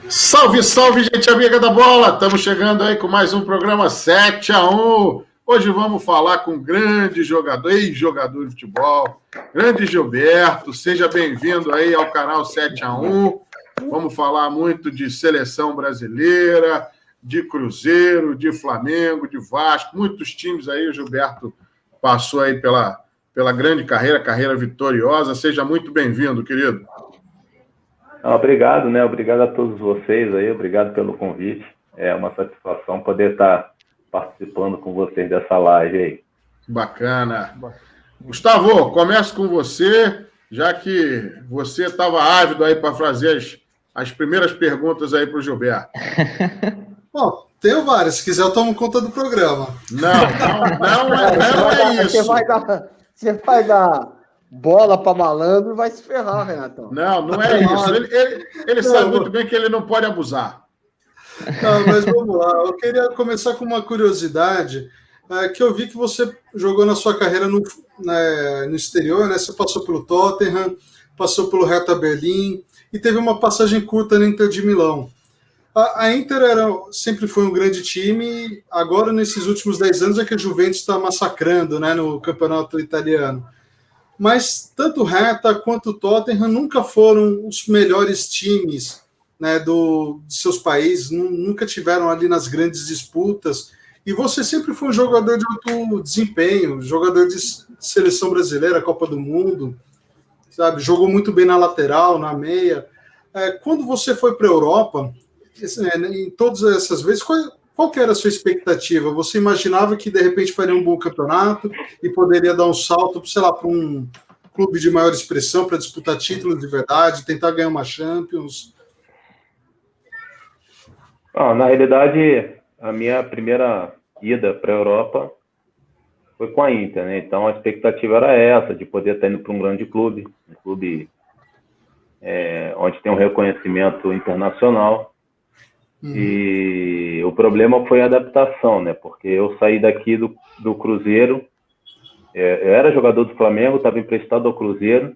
Salve, salve, gente amiga da bola! Estamos chegando aí com mais um programa 7-1. Hoje vamos falar com um grande jogador, ex-jogador de futebol, grande Gilberto. Seja bem-vindo aí ao canal 7-1. Vamos falar muito de seleção brasileira, de Cruzeiro, de Flamengo, de Vasco, muitos times aí. O Gilberto passou aí pela grande carreira vitoriosa. Seja muito bem-vindo, querido. Obrigado, né? Obrigado a todos vocês aí, obrigado pelo convite. É uma satisfação poder estar participando com vocês dessa live aí. Bacana. Gustavo, começo com você, já que você estava ávido aí para fazer as primeiras perguntas aí para o Gilberto. Bom, tenho várias, se quiser eu tomo conta do programa. Não é isso. Você vai dar bola para malandro e vai se ferrar, Renatão. Não é isso. Ele sabe muito bem que ele não pode abusar. Não, mas vamos lá. Eu queria começar com uma curiosidade, que eu vi que você jogou na sua carreira no exterior, né? Você passou pelo Tottenham, passou pelo Hertha Berlim e teve uma passagem curta na Inter de Milão. A Inter sempre foi um grande time, agora nesses últimos 10 anos é que a Juventus está massacrando, né, no campeonato italiano. Mas tanto o Hertha quanto o Tottenham nunca foram os melhores times, né, de seus países, nunca tiveram ali nas grandes disputas. E você sempre foi um jogador de alto desempenho, jogador de seleção brasileira, Copa do Mundo, sabe? Jogou muito bem na lateral, na meia. Quando você foi para a Europa, em todas essas vezes, qual que era a sua expectativa? Você imaginava que de repente faria um bom campeonato e poderia dar um salto, sei lá, para um clube de maior expressão, para disputar títulos de verdade, tentar ganhar uma Champions? Na realidade, a minha primeira ida para a Europa foi com a Inter, né? Então a expectativa era essa, de poder estar indo para um grande clube, um clube onde tem um reconhecimento internacional. E o problema foi a adaptação, né? Porque eu saí daqui do Cruzeiro, eu era jogador do Flamengo, estava emprestado ao Cruzeiro,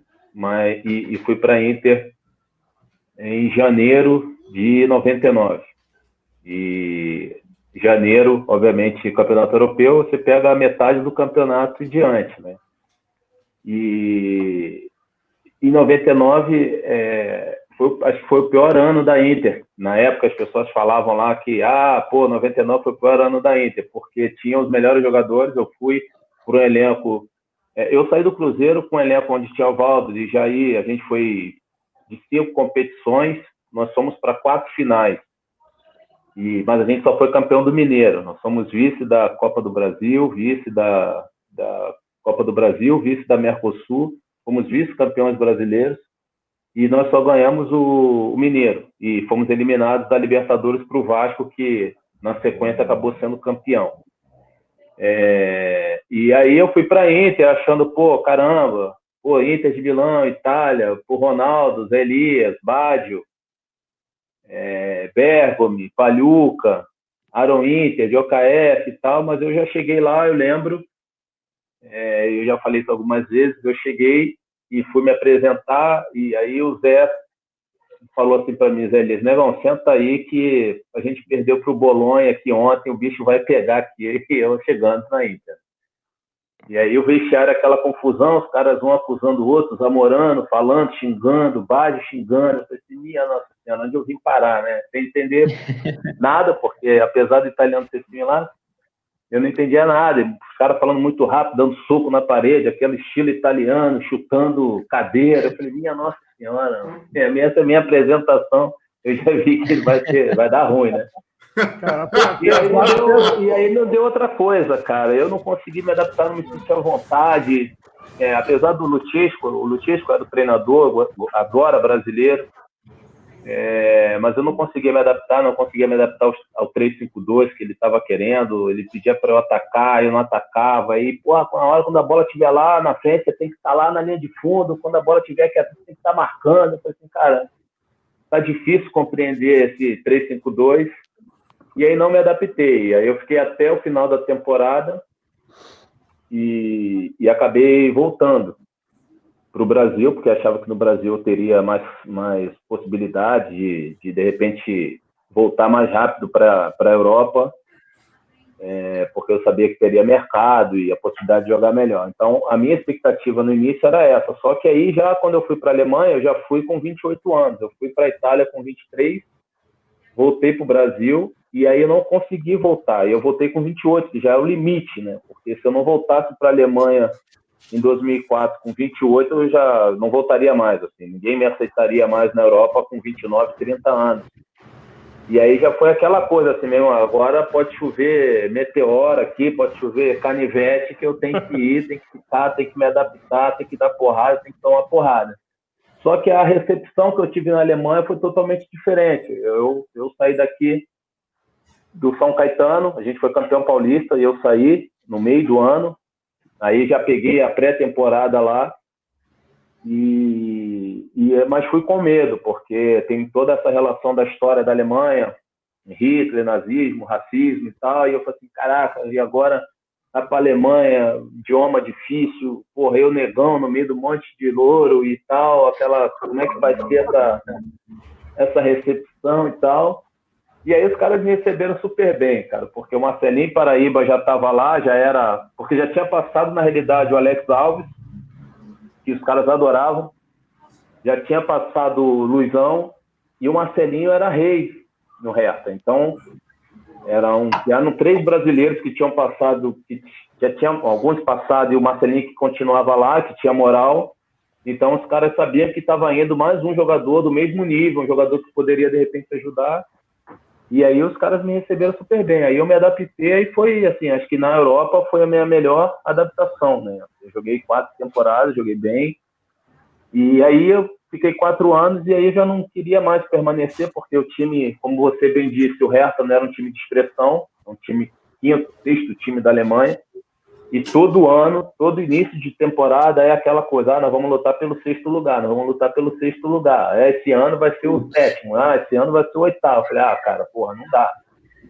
e fui para a Inter em janeiro de 99. E janeiro, obviamente, campeonato europeu, você pega a metade do campeonato e diante, né? E em 99, acho que foi o pior ano da Inter. Na época, as pessoas falavam lá que 99 foi o pior ano da Inter, porque tinha os melhores jogadores. Eu fui para um elenco... eu saí do Cruzeiro com um elenco onde tinha o Valdo e Jair. A gente foi de 5 competições, nós fomos para 4 finais. Mas a gente só foi campeão do Mineiro. Nós somos vice da Copa do Brasil, vice da Copa do Brasil, vice da Mercosul, fomos vice-campeões brasileiros. E nós só ganhamos o Mineiro. E fomos eliminados da Libertadores para o Vasco, que na sequência acabou sendo campeão. E aí eu fui para a Inter achando, Inter de Milão, Itália, Ronaldo, Zé Elias, Baggio, Bergomi, Pagliuca, Aaron Inter, de OKF e tal, mas eu já cheguei lá, eu lembro, eu já falei isso algumas vezes, eu cheguei e fui me apresentar, e aí o Zé falou assim para mim, Zé Elias, negão, senta aí que a gente perdeu para o Bolonha aqui ontem, o bicho vai pegar aqui, e eu chegando na Inter. E aí o vestiário, aquela confusão, os caras um acusando o outro, Zamorano falando, xingando, Baggio xingando. Eu falei assim, minha Nossa Senhora, onde eu vim parar, né? Sem entender nada, porque apesar do italiano ser similar, eu não entendia nada. Os caras falando muito rápido, dando soco na parede, aquele estilo italiano, chutando cadeira. Eu falei, minha Nossa Senhora, essa minha apresentação, eu já vi que vai dar ruim, né? E aí não deu outra coisa, cara. Eu não consegui me adaptar, não me senti à vontade. Apesar do Luchesco, o Luchesco era o treinador, agora brasileiro, mas eu não conseguia me adaptar, ao 3-5-2 que ele estava querendo. Ele pedia para eu atacar, eu não atacava. Aí, quando a bola estiver lá na frente, você tem que estar lá na linha de fundo. Quando a bola estiver aqui, você tem que estar marcando. Eu falei assim, cara, tá difícil compreender esse 3-5-2. E aí não me adaptei. Aí eu fiquei até o final da temporada e acabei voltando o Brasil, porque achava que no Brasil eu teria mais possibilidade de repente, voltar mais rápido para a Europa, porque eu sabia que teria mercado e a possibilidade de jogar melhor. Então, a minha expectativa no início era essa. Só que aí, já quando eu fui para a Alemanha, eu já fui com 28 anos. Eu fui para a Itália com 23, voltei para o Brasil, e aí eu não consegui voltar. Eu voltei com 28, que já é o limite, né? Porque se eu não voltasse para a Alemanha em 2004 com 28, eu já não voltaria mais. Assim. Ninguém me aceitaria mais na Europa com 29, 30 anos. E aí já foi aquela coisa assim mesmo, agora pode chover meteoro aqui, pode chover canivete, que eu tenho que ir, tenho que ficar, tenho que me adaptar, tenho que dar porrada, tenho que tomar porrada. Só que a recepção que eu tive na Alemanha foi totalmente diferente. Eu saí daqui do São Caetano, a gente foi campeão paulista, e eu saí no meio do ano, aí já peguei a pré-temporada lá, mas fui com medo, porque tem toda essa relação da história da Alemanha, Hitler, nazismo, racismo e tal, e eu falei assim, caraca, e agora vai para a Alemanha, idioma difícil, porra, eu negão no meio do monte de louro e tal, como é que vai ser essa recepção e tal. E aí os caras me receberam super bem, cara, porque o Marcelinho Paraíba já estava lá, porque já tinha passado, na realidade, o Alex Alves, que os caras adoravam, já tinha passado o Luizão, e o Marcelinho era rei no Hertha. Então, eram 3 brasileiros que tinham passado, que já tinham alguns passado, e o Marcelinho que continuava lá, que tinha moral. Então, os caras sabiam que estava indo mais um jogador do mesmo nível, um jogador que poderia, de repente, ajudar. E aí os caras me receberam super bem. Aí eu me adaptei e foi, assim, acho que na Europa foi a minha melhor adaptação, né? Eu joguei 4 temporadas, joguei bem. E aí eu fiquei 4 anos e aí eu já não queria mais permanecer, porque o time, como você bem disse, o Hertha não era um time de expressão, um time 5º, 6º time da Alemanha. E todo ano, todo início de temporada é aquela coisa, nós vamos lutar pelo 6º lugar, nós vamos lutar pelo 6º lugar. Esse ano vai ser o 7º, esse ano vai ser o 8º. Eu falei, cara, porra, não dá.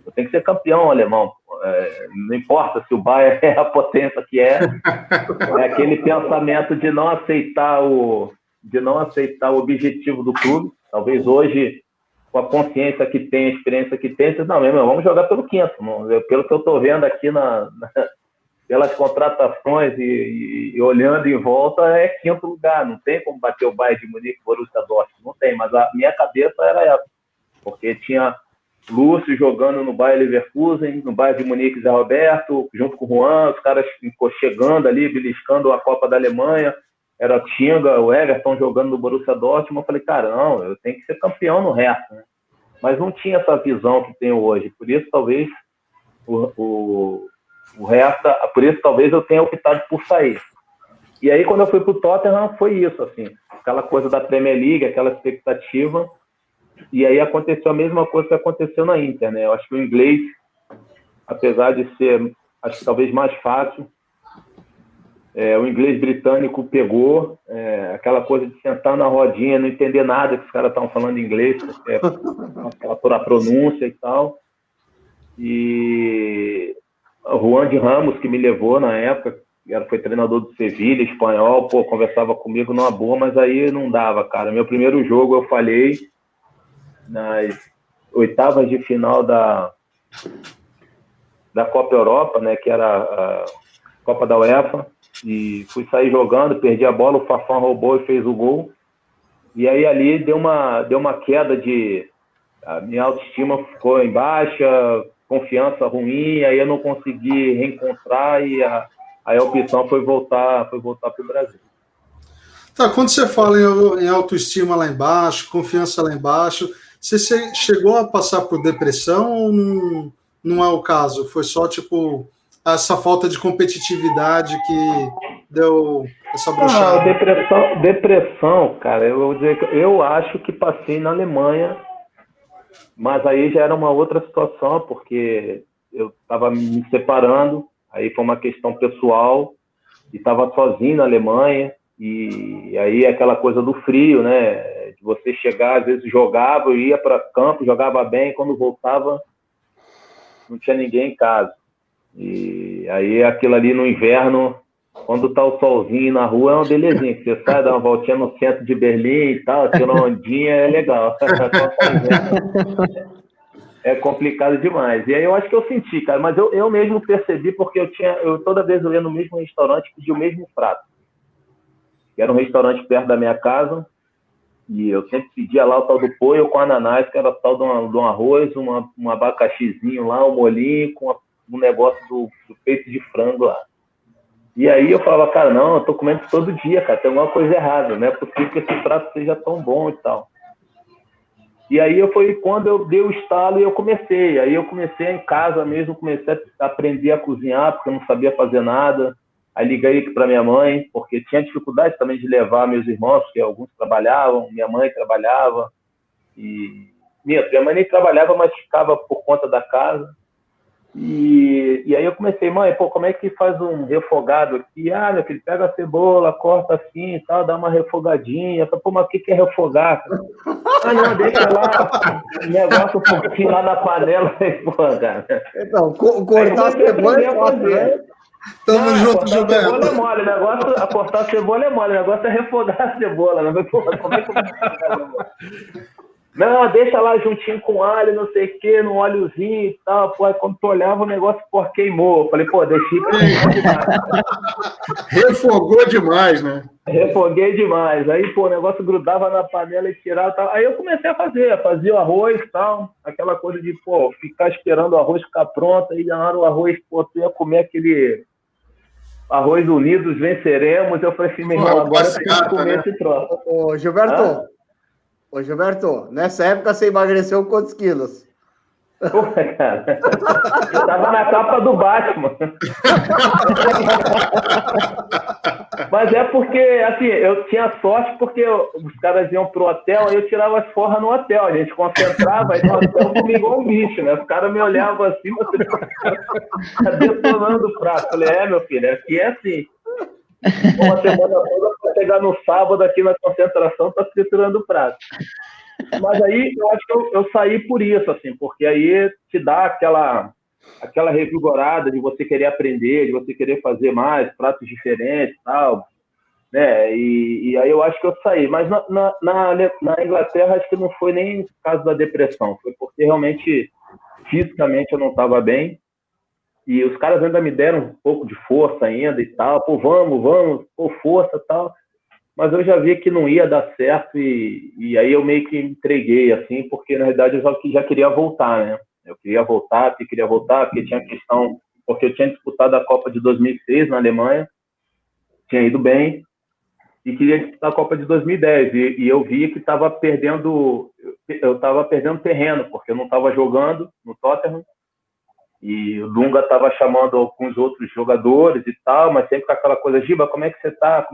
Eu tenho que ser campeão alemão. Não importa se o Bayern é a potência que é. É aquele pensamento de não aceitar o objetivo do clube. Talvez hoje, com a consciência que tem, a experiência que tem, não, meu, vamos jogar pelo 5º. Pelo que eu estou vendo aqui pelas contratações e olhando em volta, é 5º lugar. Não tem como bater o Bayern de Munique e o Borussia Dortmund. Não tem, mas a minha cabeça era essa. Porque tinha Lúcio jogando no Bayer Leverkusen, no Bayern de Munique, Zé Roberto, junto com o Juan, os caras chegando ali, beliscando a Copa da Alemanha. Era Tinga, o Everton jogando no Borussia Dortmund. Eu falei, cara, não, eu tenho que ser campeão no Hertha, né? Mas não tinha essa visão que tenho hoje. Por isso, talvez, o Hertha, por isso talvez eu tenha optado por sair. E aí quando eu fui para o Tottenham foi isso, assim, aquela coisa da Premier League, aquela expectativa, e aí aconteceu a mesma coisa que aconteceu na Inter, né? Eu acho que o inglês, apesar de ser, acho que talvez mais fácil, o inglês britânico pegou, aquela coisa de sentar na rodinha, não entender nada que os caras estavam falando em inglês, aquela pronúncia e tal. E o Juan de Ramos, que me levou na época, foi treinador do Sevilha, espanhol, conversava comigo numa boa, mas aí não dava, cara. Meu primeiro jogo eu falhei nas oitavas de final da Copa Europa, né, que era a Copa da UEFA, e fui sair jogando, perdi a bola, o Fafão roubou e fez o gol. E aí ali deu uma queda a minha autoestima ficou em baixa, confiança ruim, aí eu não consegui reencontrar e aí a opção foi voltar para o Brasil. Tá, quando você fala em autoestima lá embaixo, confiança lá embaixo, você chegou a passar por depressão ou não é o caso? Foi só, tipo, essa falta de competitividade que deu essa bruxada? Depressão, cara, eu vou dizer que eu acho que passei na Alemanha, mas aí já era uma outra situação, porque eu estava me separando, aí foi uma questão pessoal, e estava sozinho na Alemanha, e aí aquela coisa do frio, né? De você chegar, às vezes jogava, eu ia para campo, jogava bem, quando voltava, não tinha ninguém em casa. E aí aquilo ali no inverno, quando tá o solzinho na rua, é uma belezinha. Que você sai, dá uma voltinha no centro de Berlim e tal, tira uma ondinha, é legal. É complicado demais. E aí eu acho que eu senti, cara, mas eu mesmo percebi, porque eu toda vez eu ia no mesmo restaurante pedir o mesmo prato. Era um restaurante perto da minha casa, e eu sempre pedia lá o tal do poio com ananás, que era o tal de um arroz, um abacaxizinho lá, um molhinho, com um negócio do peito de frango lá. E aí eu falava, cara, não, eu tô comendo todo dia, cara, tem alguma coisa errada, não é possível que esse prato seja tão bom e tal. E aí foi quando eu dei o estalo e eu comecei. Aí eu comecei em casa mesmo, comecei a aprender a cozinhar, porque eu não sabia fazer nada. Aí liguei para minha mãe, porque tinha dificuldade também de levar meus irmãos, porque alguns trabalhavam, minha mãe trabalhava. E minha mãe nem trabalhava, mas ficava por conta da casa. E aí eu comecei, mãe, pô, como é que faz um refogado aqui? Ah, meu filho, pega a cebola, corta assim e tal, dá uma refogadinha. Eu falei, pô, mas o que é refogar? Ah, não, deixa lá, o negócio um pouquinho lá na panela. Pô, cara. Então, cortar a cebola é fácil, né? Tamo junto, Gilberto. Cebola é mole, o negócio, a cortar a cebola é mole, o negócio é refogar a cebola. Né? Pô, como é que eu vou refogar a cebola? Não, deixa lá juntinho com alho, não sei o quê, no óleozinho e tal. Pô, aí quando tu olhava, o negócio queimou. Eu falei, pô, deixei pra demais. Refogou demais, né? Refoguei demais. Aí, pô, o negócio grudava na panela e tirava e tal. Aí eu comecei a fazia o arroz e tal. Aquela coisa de, pô, ficar esperando o arroz ficar pronto. Aí na hora o arroz, pô, tu ia comer aquele arroz unidos, venceremos. Eu falei assim, meu irmão, agora eu tenho que comer esse troço. Ô, Gilberto, nessa época você emagreceu quantos quilos? Pô, cara, eu tava na capa do Batman. Mas é porque, assim, eu tinha sorte porque os caras iam pro hotel, aí eu tirava as forras no hotel, a gente concentrava, aí no hotel comia igual um bicho, né? Os caras me olhavam assim, você tá detonando o prato. Eu falei, meu filho, aqui é assim. Uma semana toda pra chegar no sábado aqui na concentração, tá triturando o prato. Mas aí eu acho que eu saí por isso, assim, porque aí te dá aquela revigorada de você querer aprender, de você querer fazer mais pratos diferentes e tal, né? E aí eu acho que eu saí. Mas na Inglaterra acho que não foi nem o caso da depressão, foi porque realmente fisicamente eu não estava bem. E os caras ainda me deram um pouco de força ainda e tal. Pô, vamos, pô, força e tal. Mas eu já vi que não ia dar certo e aí eu meio que entreguei, assim, porque na realidade eu já queria voltar, né? Eu queria voltar, porque tinha questão... Porque eu tinha disputado a Copa de 2006 na Alemanha, tinha ido bem, e queria disputar a Copa de 2010. E eu vi que estava perdendo... Eu estava perdendo terreno, porque eu não estava jogando no Tottenham, e o Dunga estava chamando alguns outros jogadores e tal, mas sempre com aquela coisa, Giba, como é que você tá?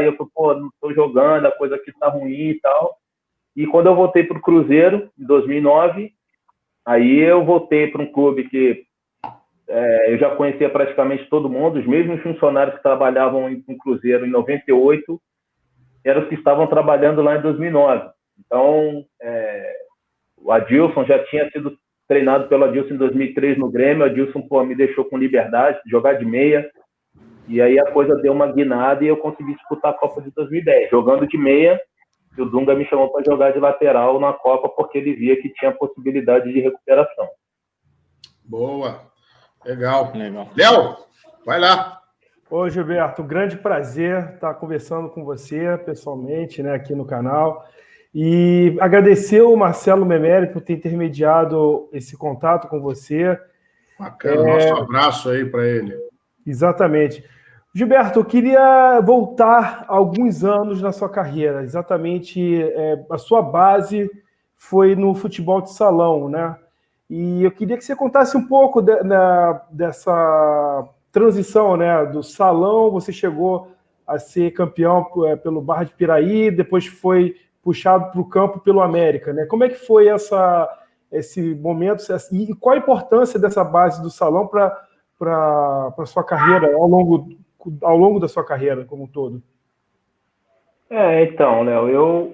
E eu falei, pô, não estou jogando, a coisa aqui tá ruim e tal. E quando eu voltei para o Cruzeiro, em 2009, aí eu voltei para um clube que eu já conhecia praticamente todo mundo, os mesmos funcionários que trabalhavam no Cruzeiro em 98 eram os que estavam trabalhando lá em 2009. Então, o Adilson já tinha sido treinado pelo Adilson em 2003 no Grêmio. O Adilson, pô, me deixou com liberdade de jogar de meia. E aí a coisa deu uma guinada e eu consegui disputar a Copa de 2010. Jogando de meia, e o Dunga me chamou para jogar de lateral na Copa porque ele via que tinha possibilidade de recuperação. Boa. Legal. Léo, vai lá. Ô, Gilberto, um grande prazer estar conversando com você pessoalmente, né, aqui no canal. E agradecer o Marcelo Memeri por ter intermediado esse contato com você. Bacana, nosso abraço aí para ele. Exatamente. Gilberto, eu queria voltar alguns anos na sua carreira. Exatamente, a sua base foi no futebol de salão, né? E eu queria que você contasse um pouco dessa transição, né? Do salão, você chegou a ser campeão pelo Barra de Piraí, depois foi puxado para o campo pelo América, né? Como é que foi esse momento e qual a importância dessa base do salão para a sua carreira ao longo da sua carreira como um todo? Então, Léo,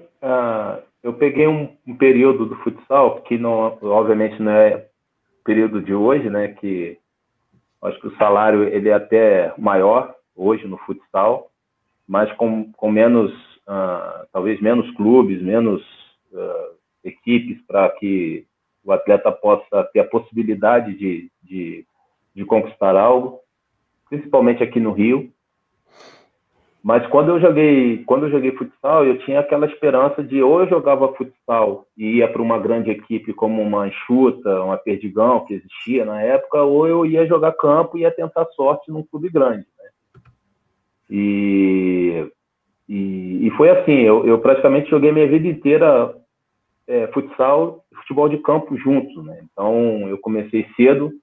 eu peguei um período do futsal que não, obviamente não é período de hoje, né? Que acho que o salário ele é até maior, hoje no futsal, mas com menos, talvez menos clubes, menos equipes para que o atleta possa ter a possibilidade de conquistar algo, principalmente aqui no Rio. Mas quando eu joguei futsal, eu tinha aquela esperança de ou eu jogava futsal e ia para uma grande equipe como uma Enxuta, uma Perdigão, que existia na época, ou eu ia jogar campo e ia tentar sorte num clube grande, né? E foi assim, eu praticamente joguei minha vida inteira futsal e futebol de campo juntos, né? Então eu comecei cedo.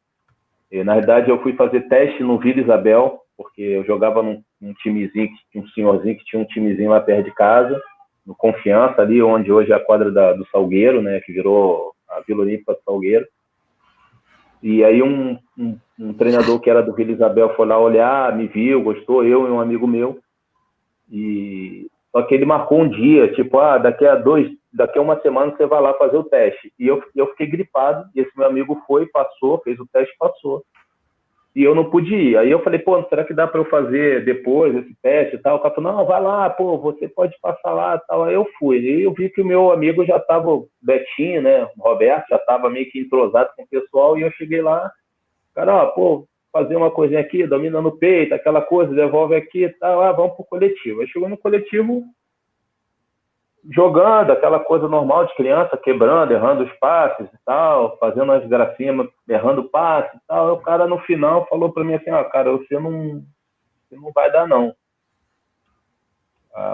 Na verdade, eu fui fazer teste no Vila Isabel, porque eu jogava num timezinho, um senhorzinho que tinha um timezinho lá perto de casa, no Confiança, ali onde hoje é a quadra do Salgueiro, né, que virou a Vila Olímpica do Salgueiro. E aí um treinador que era do Vila Isabel foi lá olhar, me viu, gostou, eu e um amigo meu. Só que ele marcou um dia, tipo, daqui a uma semana você vai lá fazer o teste. E eu fiquei gripado, e esse meu amigo foi, passou, fez o teste, passou. E eu não pude ir. Aí eu falei, pô, será que dá para eu fazer depois esse teste e tal? O cara falou, não, vai lá, pô, você pode passar lá e tal. Aí eu fui. E eu vi que o meu amigo já estava, Betinho, né, o Roberto, já estava meio que entrosado com o pessoal, e eu cheguei lá, cara, pô, fazer uma coisinha aqui, domina no peito, aquela coisa, devolve aqui e tal, vamos pro coletivo. Aí chegou no coletivo, jogando, aquela coisa normal de criança, quebrando, errando os passes e tal, fazendo as gracinhas, errando passes e tal. Aí o cara no final falou para mim assim, cara, você não vai dar não.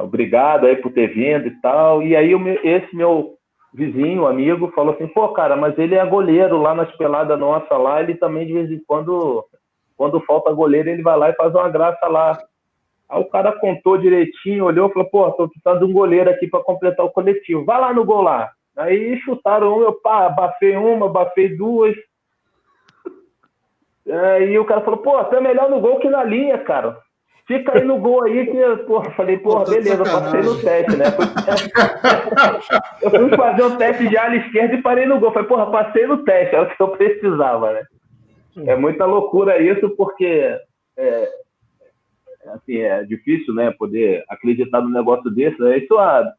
Obrigado aí por ter vindo e tal. E aí esse meu vizinho, amigo, falou assim, pô, cara, mas ele é goleiro lá nas peladas nossa lá, ele também de vez em quando falta goleiro, ele vai lá e faz uma graça lá. Aí o cara contou direitinho, olhou e falou, pô, tô precisando de um goleiro aqui para completar o coletivo. Vai lá no gol lá. Aí chutaram eu abafei uma, abafei duas. E o cara falou, pô, você é melhor no gol que na linha, cara. Fica aí no gol aí que, porra, falei, porra, beleza, passei no teste, né? Eu fui fazer um teste de ala esquerda e parei no gol. Falei, porra, passei no teste, era o que eu precisava, né? É muita loucura isso, porque assim, é difícil, né, poder acreditar num negócio desse, né? Isso há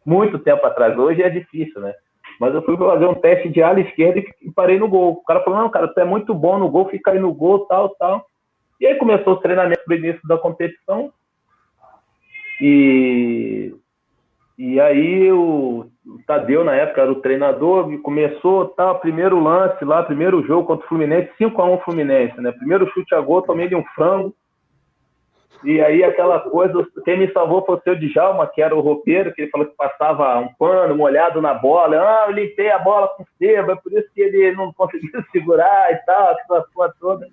muito tempo atrás, hoje é difícil, né? Mas eu fui fazer um teste de ala esquerda e parei no gol. O cara falou, não, cara, você é muito bom no gol, fica aí no gol, tal. E aí começou o treinamento pro início da competição. E aí o Tadeu, na época, era o treinador, e começou, primeiro lance lá, primeiro jogo contra o Fluminense, 5-1 Fluminense, né? Primeiro chute a gol, tomei de um frango. E aí aquela coisa, quem me salvou foi o seu Djalma, que era o roupeiro, que ele falou que passava um pano molhado na bola. Eu limpei a bola com sebo, é por isso que ele não conseguiu segurar e tal, aquela coisa toda.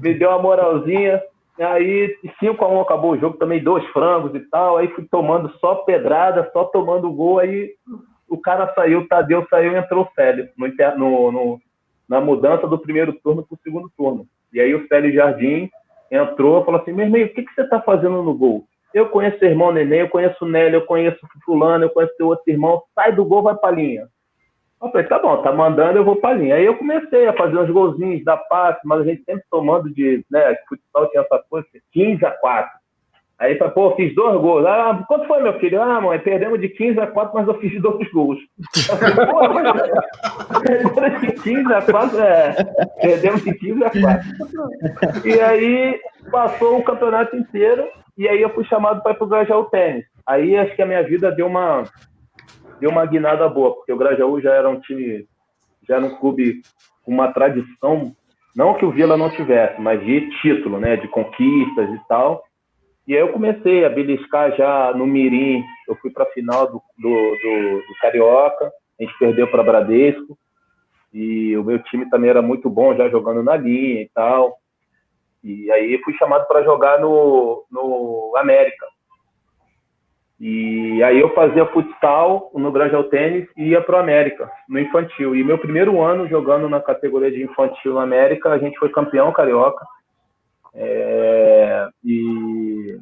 Me deu uma moralzinha. Aí 5-1 acabou o jogo, também 2 frangos e tal. Aí fui tomando só pedrada, só tomando gol. Aí o cara saiu, o Tadeu saiu e entrou o Célio na mudança do primeiro turno para o segundo turno. E aí o Célio Jardim entrou e falou assim, meu irmão, o que você está fazendo no gol? Eu conheço o irmão Neném, eu conheço o Nélio, eu conheço o fulano, eu conheço o teu outro irmão, sai do gol, vai pra linha. Eu falei, tá bom, tá mandando, eu vou pra linha. Aí eu comecei a fazer uns golzinhos, dar passe, mas a gente sempre tomando né, futsal tinha essa coisa, 15-4. Aí falei, pô, fiz 2 gols. Quanto foi, meu filho? Mãe, perdemos de 15-4, mas eu fiz 2 gols. Eu falei, pô, mas de 15-4, perdemos de 15-4. E aí passou o campeonato inteiro, e aí eu fui chamado para ir pro Grajaú Tênis. Aí acho que a minha vida deu uma guinada boa, porque o Grajaú já era um time, já era um clube com uma tradição, não que o Vila não tivesse, mas de título, né, de conquistas e tal. E aí eu comecei a beliscar já no Mirim, eu fui para a final do Carioca, a gente perdeu para Bradesco, e o meu time também era muito bom, já jogando na linha e tal. E aí fui chamado para jogar no América. E aí eu fazia futsal no Grajaú Tênis e ia para o América, no infantil. E meu primeiro ano jogando na categoria de infantil no América, a gente foi campeão carioca. E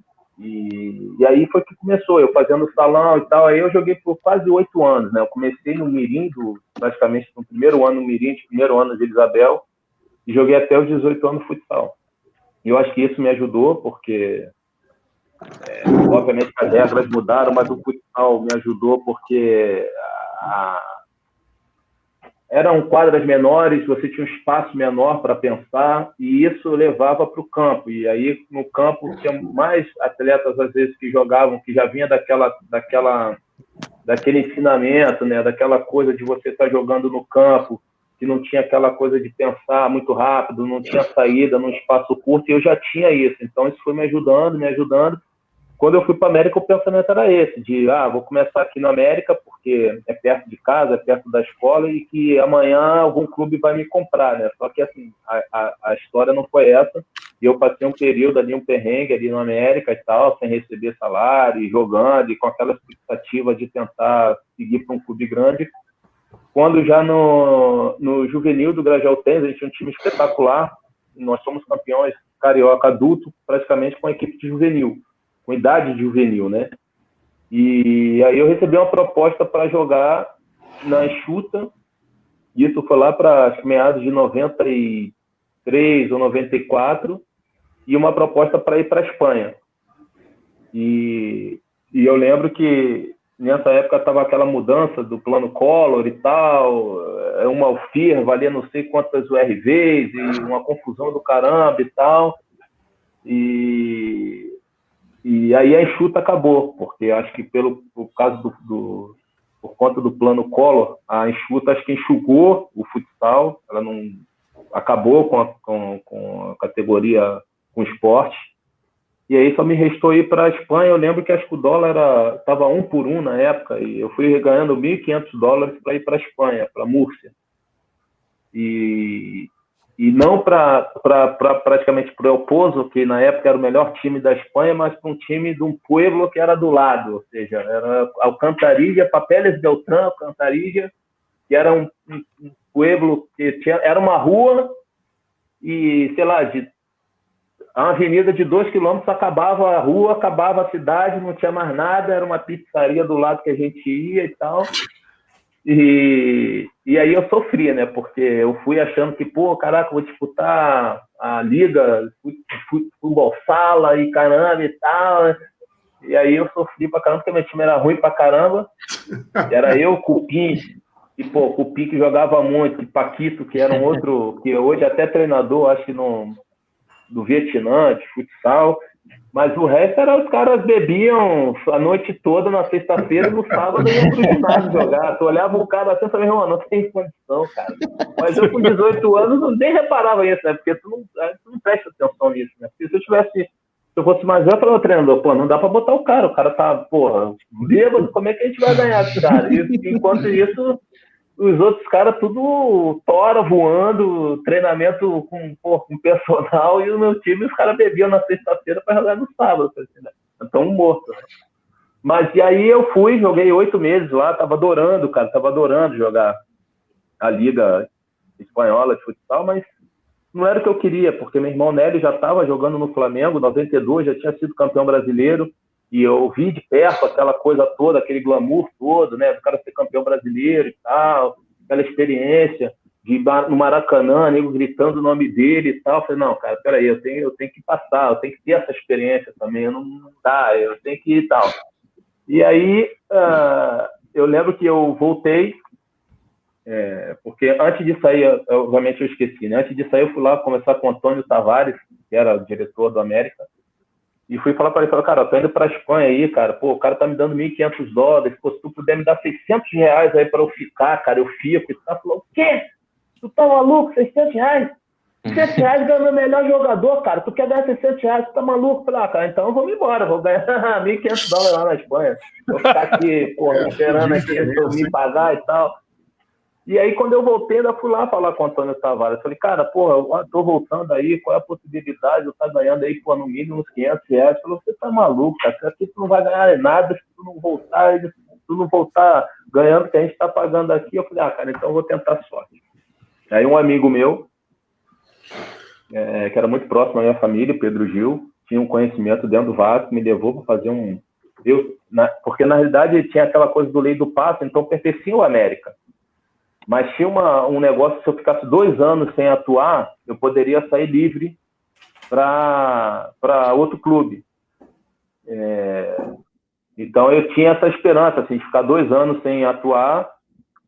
aí foi que começou, eu fazendo salão e tal. Aí eu joguei por quase 8 anos, né? Eu comecei no Mirim, praticamente no primeiro ano no Mirim, primeiro ano de Isabel, e joguei até os 18 anos no futsal. E eu acho que isso me ajudou, porque, obviamente, as regras mudaram, mas o futsal me ajudou porque eram quadras menores, você tinha um espaço menor para pensar, e isso levava para o campo. E aí, no campo, tinha mais atletas, às vezes, que jogavam, que já vinha daquele ensinamento, né? Daquela coisa de você estar jogando no campo, que não tinha aquela coisa de pensar muito rápido, não tinha saída num espaço curto, e eu já tinha isso. Então, isso foi me ajudando. Quando eu fui para a América, o pensamento era esse, de, vou começar aqui na América, porque é perto de casa, é perto da escola, e que amanhã algum clube vai me comprar, né? Só que, assim, a história não foi essa, e eu passei um período ali, um perrengue ali na América e tal, sem receber salário, e jogando, e com aquela expectativa de tentar seguir para um clube grande. Quando já no juvenil do Grajaú Tênis, a gente tinha um time espetacular, nós somos campeões carioca adulto, praticamente com a equipe de juvenil, com idade de juvenil, né? E aí eu recebi uma proposta para jogar na Enxuta, e isso foi lá para meados de 93 ou 94, e uma proposta para ir para a Espanha. E eu lembro que nessa época estava aquela mudança do plano Collor e tal, uma UFIR valia não sei quantas URVs, e uma confusão do caramba e tal. E aí a Enxuta acabou, porque acho que por conta do plano Collor, a Enxuta acho que enxugou o futsal, ela não acabou com a categoria, com o esporte. E aí só me restou ir para a Espanha. Eu lembro que acho que o dólar estava 1 por 1 na época, e eu fui ganhando $1.500 para ir para a Espanha, para Múrcia. E não praticamente para o El Pozo, que na época era o melhor time da Espanha, mas para um time de um pueblo que era do lado, ou seja, era Alcantarilla, Papeles Beltrán, Alcantarilla, que era um pueblo que era uma rua e, sei lá, a avenida de 2 quilômetros acabava a rua, acabava a cidade, não tinha mais nada, era uma pizzaria do lado que a gente ia e tal. E aí eu sofria, né? Porque eu fui achando que, caraca, vou disputar a liga, futebol sala e caramba e tal. E aí eu sofri pra caramba, porque meu time era ruim pra caramba. Era eu, Cupim, e Cupim que jogava muito, e Paquito, que era um outro, que hoje é até treinador, acho que do Vietnã, de futsal. Mas o resto era os caras bebiam a noite toda na sexta-feira e no sábado iam pro ginásio jogar. Tu olhava o cara assim e falava, não tem condição, cara. Mas eu com 18 anos nem reparava nisso, né? Porque tu não presta atenção nisso, né? Porque se eu fosse mais velho, eu falava, treinador, não dá pra botar o cara tá, bêbado, como é que a gente vai ganhar esse cara? E enquanto isso, os outros caras tudo tora, voando, treinamento com personal, e o meu time, os caras bebiam na sexta-feira para jogar no sábado, né? Então, morto. Mas e aí eu joguei 8 meses lá, tava adorando jogar a Liga Espanhola de Futsal, mas não era o que eu queria, porque meu irmão Nélio já estava jogando no Flamengo, 92, já tinha sido campeão brasileiro, e eu vi de perto aquela coisa toda, aquele glamour todo, né, do cara ser campeão brasileiro e tal, aquela experiência de ir no Maracanã, nego gritando o nome dele e tal. Eu falei, não, cara, peraí, eu tenho que passar, eu tenho que ter essa experiência também, não dá, eu tenho que ir e tal. E aí, eu lembro que eu voltei, porque antes de sair, obviamente eu esqueci, né, antes de sair eu fui lá conversar com o Antônio Tavares, que era o diretor do América, e fui falar para ele, cara, eu tô indo para a Espanha aí, cara, o cara tá me dando $1.500, se tu puder me dar R$600 aí para eu ficar, cara, eu fico. E tá falou, o quê? Tu tá maluco? R$600? R$600 ganhando o melhor jogador, cara, tu quer ganhar R$600, tu tá maluco? Eu falei, cara, então vamos embora, vou ganhar $1.500 lá na Espanha, vou ficar aqui, esperando aqui eu me pagar e tal. E aí, quando eu voltei, ainda fui lá falar com o Antônio Tavares. Eu falei, cara, eu tô voltando aí, qual é a possibilidade de eu estar ganhando aí, no mínimo uns R$500? Ele falou, você tá maluco, cara, aqui tu não vai ganhar nada se tu não voltar ganhando o que a gente tá pagando aqui. Eu falei, cara, então eu vou tentar sorte. Aí um amigo meu, que era muito próximo à minha família, Pedro Gil, tinha um conhecimento dentro do Vasco, me levou para fazer porque na realidade tinha aquela coisa do lei do passe, então pertencia ao América. Mas tinha um negócio, se eu ficasse 2 anos sem atuar, eu poderia sair livre para outro clube. Então eu tinha essa esperança assim, de ficar 2 anos sem atuar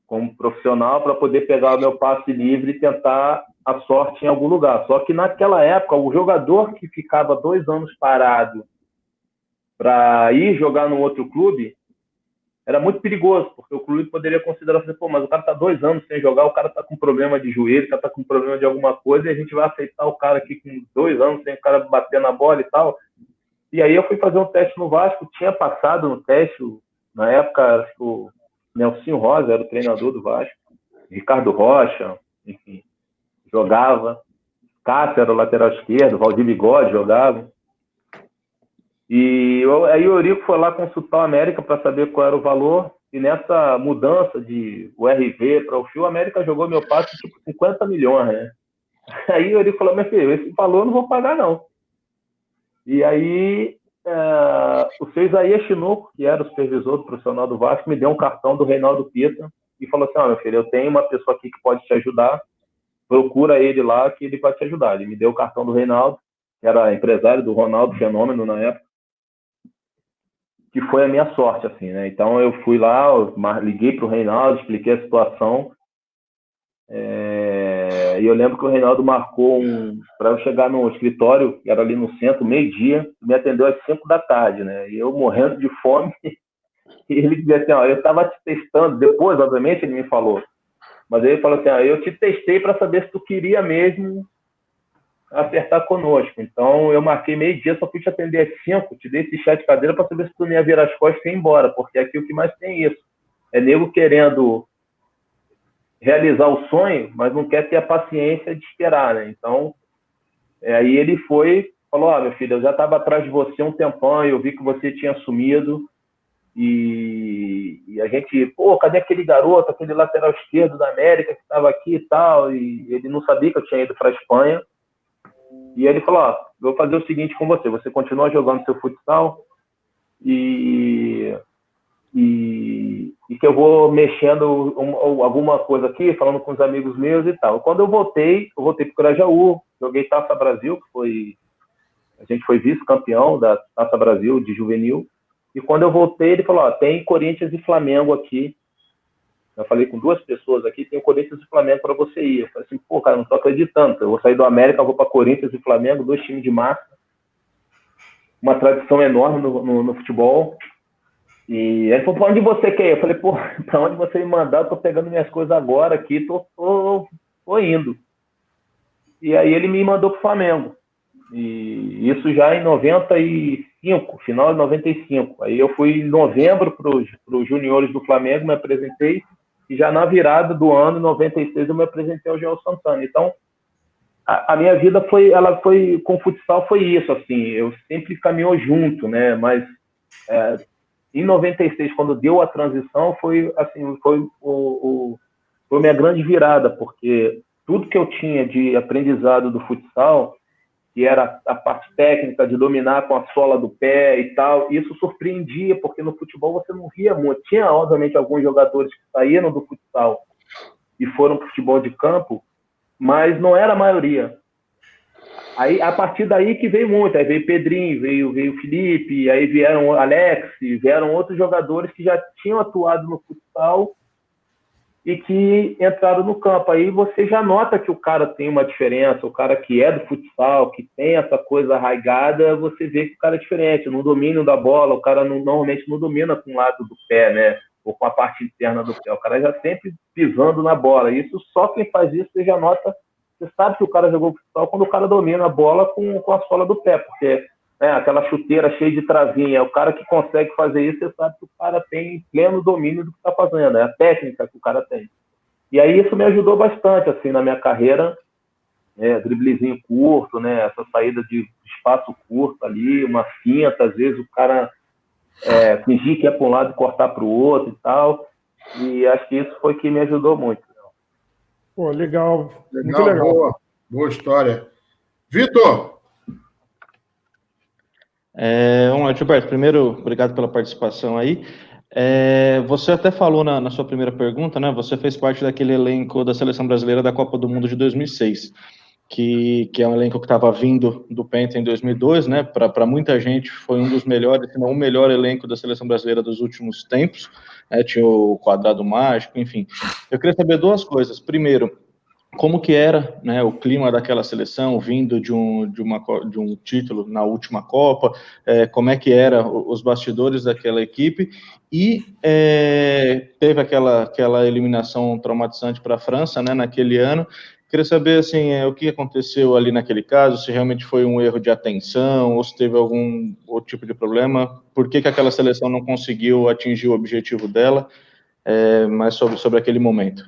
como profissional para poder pegar o meu passe livre e tentar a sorte em algum lugar. Só que naquela época, o jogador que ficava 2 anos parado para ir jogar no outro clube era muito perigoso, porque o clube poderia considerar assim, pô, mas o cara está 2 anos sem jogar, o cara está com problema de joelho, o cara está com problema de alguma coisa, e a gente vai aceitar o cara aqui com 2 anos sem o cara bater na bola e tal. E aí eu fui fazer um teste no Vasco, tinha passado no teste, na época, acho que o Nelsinho Rosa era o treinador do Vasco, Ricardo Rocha, enfim, jogava, Cássio era o lateral esquerdo, Valdir Bigode jogava. E aí o Eurico foi lá consultar o América para saber qual era o valor, e nessa mudança de o RV para o Fio, a América jogou meu passe tipo 50 milhões, né? Aí o Eurico falou, meu filho, esse valor eu não vou pagar não. E aí o seu Isaías Chinoco, que era o supervisor do profissional do Vasco, me deu um cartão do Reinaldo Pita e falou assim, meu filho, eu tenho uma pessoa aqui que pode te ajudar, procura ele lá que ele vai te ajudar. Ele me deu o cartão do Reinaldo, que era empresário do Ronaldo Fenômeno na época, que foi a minha sorte, assim, né? Então eu fui lá, liguei para o Reinaldo, expliquei a situação, e eu lembro que o Reinaldo marcou para eu chegar no escritório, que era ali no centro, 12:00, me atendeu às 5 da tarde, né? E eu morrendo de fome, e ele dizia assim, eu estava te testando, depois, obviamente, ele me falou, mas ele falou assim, eu te testei para saber se tu queria mesmo acertar conosco. Então, eu marquei 12:00, só fui te atender às 5, te dei esse chá de cadeira para saber se tu não ia virar as costas e ir embora, porque aqui o que mais tem é isso. É nego querendo realizar o sonho, mas não quer ter a paciência de esperar, né? Então, aí ele falou, meu filho, eu já estava atrás de você um tempão, eu vi que você tinha sumido, e a gente, pô, cadê aquele garoto, aquele lateral esquerdo da América que estava aqui e tal, e ele não sabia que eu tinha ido para a Espanha. E ele falou, vou fazer o seguinte com você, você continua jogando seu futsal e que eu vou mexendo alguma coisa aqui, falando com os amigos meus e tal. Quando eu voltei para o Grajaú, joguei Taça Brasil, a gente foi vice-campeão da Taça Brasil de juvenil, e quando eu voltei, ele falou, tem Corinthians e Flamengo aqui. Eu falei com 2 pessoas aqui, tem o Corinthians e Flamengo para você ir. Eu falei assim, pô, cara, não tô acreditando. Eu vou sair do América, vou para Corinthians e Flamengo, 2 times de massa. Uma tradição enorme no futebol. E ele falou, para onde você quer ir? Eu falei, pô, para onde você me mandar? Eu tô pegando minhas coisas agora aqui, tô indo. E aí ele me mandou pro Flamengo. E isso já em 95, final de 95. Aí eu fui em novembro pros juniores do Flamengo, me apresentei, e já na virada do ano, 96, eu me apresentei ao Joel Santana. Então, a minha vida com o futsal foi isso, assim, eu sempre caminhou junto, né, mas em 96, quando deu a transição, foi minha grande virada, porque tudo que eu tinha de aprendizado do futsal, que era a parte técnica de dominar com a sola do pé e tal, isso surpreendia, porque no futebol você não via muito. Tinha, obviamente, alguns jogadores que saíram do futsal e foram para o futebol de campo, mas não era a maioria. Aí, a partir daí que veio muito, aí veio Pedrinho, veio Felipe, aí vieram Alex, vieram outros jogadores que já tinham atuado no futsal e que entraram no campo. Aí você já nota que o cara tem uma diferença, o cara que é do futsal, que tem essa coisa arraigada, você vê que o cara é diferente. No domínio da bola, o cara normalmente não domina com o lado do pé, né? Ou com a parte interna do pé. O cara já sempre pisando na bola. Isso, só quem faz isso, você já nota, você sabe que o cara jogou futsal quando o cara domina a bola com a sola do pé, porque aquela chuteira cheia de travinha, o cara que consegue fazer isso, você sabe que o cara tem pleno domínio do que está fazendo, é a técnica que o cara tem. E aí isso me ajudou bastante, assim, na minha carreira, driblezinho curto, né, essa saída de espaço curto ali, uma finta, às vezes o cara fingir que ia para um lado e cortar para o outro e tal, e acho que isso foi que me ajudou muito. Pô, legal. Muito legal. Boa história. Vitor! Vamos lá, Gilberto. Primeiro, obrigado pela participação aí. Você até falou na sua primeira pergunta, né? Você fez parte daquele elenco da Seleção Brasileira da Copa do Mundo de 2006. que é um elenco que estava vindo do Penta em 2002, né? Para muita gente foi um dos melhores, se não o melhor elenco da seleção brasileira dos últimos tempos. Tinha o Quadrado Mágico, enfim. Eu queria saber duas coisas. Primeiro, como que era, né, o clima daquela seleção vindo de um título na última Copa, como é que era os bastidores daquela equipe, e teve aquela eliminação traumatizante para a França, né, naquele ano. Queria saber assim, o que aconteceu ali naquele caso, se realmente foi um erro de atenção, ou se teve algum outro tipo de problema, por que aquela seleção não conseguiu atingir o objetivo dela, mas sobre aquele momento.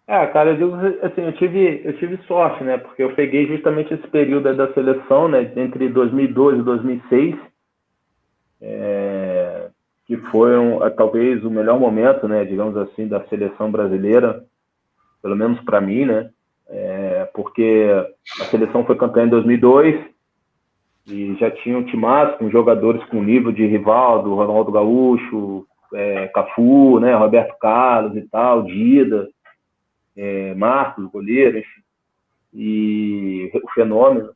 Cara, eu digo assim, eu tive sorte, né? Porque eu peguei justamente esse período aí da seleção, né? Entre 2002 e 2006, que foi talvez o melhor momento, né? Digamos assim, da seleção brasileira, pelo menos para mim, né? Porque a seleção foi campeã em 2002 e já tinha um timaço com jogadores com nível de Rivaldo, Ronaldo Gaúcho, Cafu, né? Roberto Carlos e tal, Dida. Marcos, goleiro, enfim, e o Fenômeno.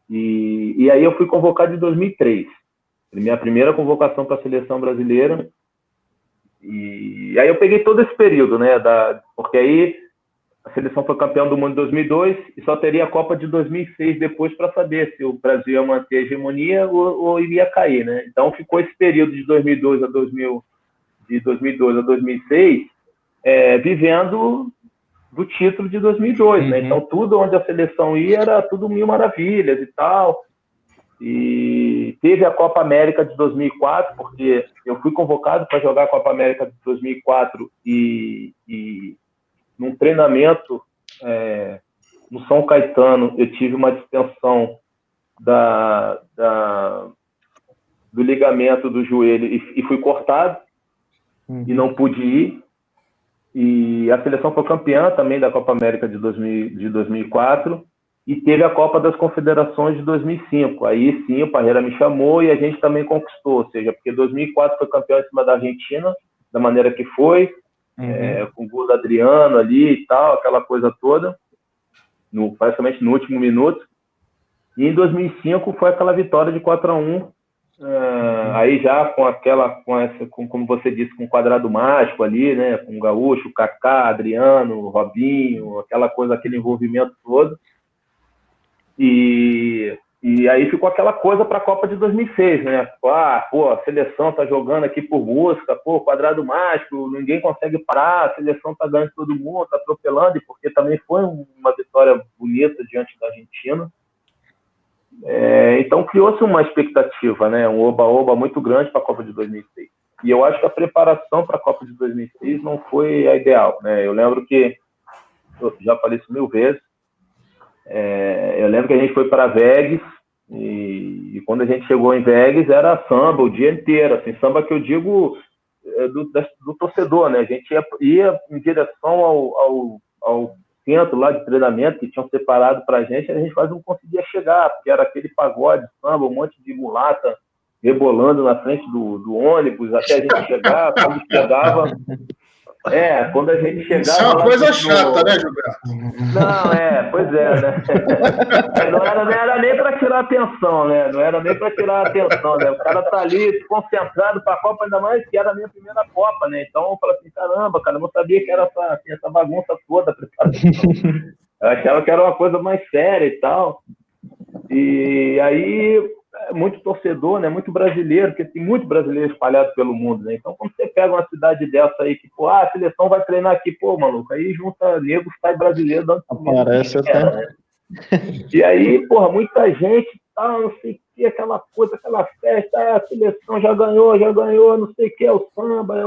E aí eu fui convocado em 2003. Minha primeira convocação para a seleção brasileira. E aí eu peguei todo esse período, né? Porque aí a seleção foi campeão do mundo em 2002 e só teria a Copa de 2006 depois para saber se o Brasil ia manter a hegemonia ou iria cair, né? Então ficou esse período de 2002 a 2006 vivendo do título de 2002, né? Então tudo onde a seleção ia era tudo mil maravilhas e tal. E teve a Copa América de 2004, porque eu fui convocado para jogar a Copa América de 2004 e num treinamento no São Caetano eu tive uma distensão do ligamento do joelho e fui cortado e não pude ir. E a seleção foi campeã também da Copa América de 2004 e teve a Copa das Confederações de 2005. Aí sim o Parreira me chamou e a gente também conquistou, ou seja, porque 2004 foi campeão em cima da Argentina, da maneira que foi, com o gol do Adriano ali e tal, aquela coisa toda, praticamente no último minuto. E em 2005 foi aquela vitória de 4-1, aí já como você disse, com o Quadrado Mágico ali, né, com o Gaúcho, Kaká, Adriano, Robinho, aquela coisa, aquele envolvimento todo. E aí ficou aquela coisa para a Copa de 2006, né? A seleção tá jogando aqui por música, Quadrado Mágico, ninguém consegue parar, a seleção tá ganhando todo mundo, tá atropelando, porque também foi uma vitória bonita diante da Argentina. Então criou-se uma expectativa, né? Um oba-oba muito grande para a Copa de 2006. E eu acho que a preparação para a Copa de 2006 não foi a ideal, né? Eu lembro que, eu já falei isso 1000 vezes, eu lembro que a gente foi para Vegas e quando a gente chegou em Vegas era samba o dia inteiro, assim, samba que eu digo do torcedor, né? A gente ia em direção ao centro lá de treinamento que tinham separado para a gente quase não conseguia chegar, porque era aquele pagode, samba, um monte de mulata rebolando na frente do ônibus até a gente chegar. Quando chegava... quando a gente chegava... Isso é uma coisa chata, né, Gilberto? Não, pois né? Não era nem para tirar atenção, né? Não era nem para tirar atenção, né? O cara tá ali concentrado para a Copa, ainda mais que era a minha primeira Copa, né? Então eu falei assim, caramba, cara, eu não sabia que era essa bagunça toda. Eu achava que era uma coisa mais séria e tal. E aí... muito torcedor, né? Muito brasileiro, porque tem muito brasileiro espalhado pelo mundo, né? Então, quando você pega uma cidade dessa aí, que, a seleção vai treinar aqui, maluco, aí junta negro, sai brasileiro, dando aparece até. Né? E aí, muita gente, não sei o que, aquela coisa, aquela festa, a seleção já ganhou, não sei o que, é o samba, é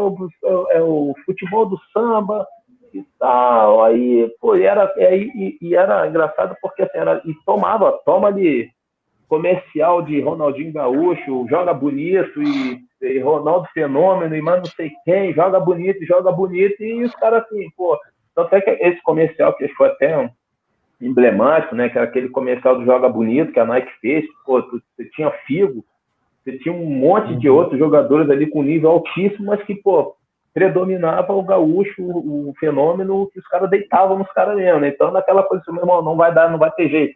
o futebol do samba e tal. Aí, era engraçado porque, assim, toma ali comercial de Ronaldinho Gaúcho, joga bonito, e Ronaldo Fenômeno, e mais não sei quem, joga bonito, e os caras assim, tanto é que esse comercial, que foi até emblemático, né, que era aquele comercial do Joga Bonito, que a Nike fez, você tinha Figo, você tinha um monte de outros jogadores ali com nível altíssimo, mas que, predominava o gaúcho, o fenômeno, que os caras deitavam nos caras mesmo, né? Então, naquela coisa, meu irmão, não vai ter jeito.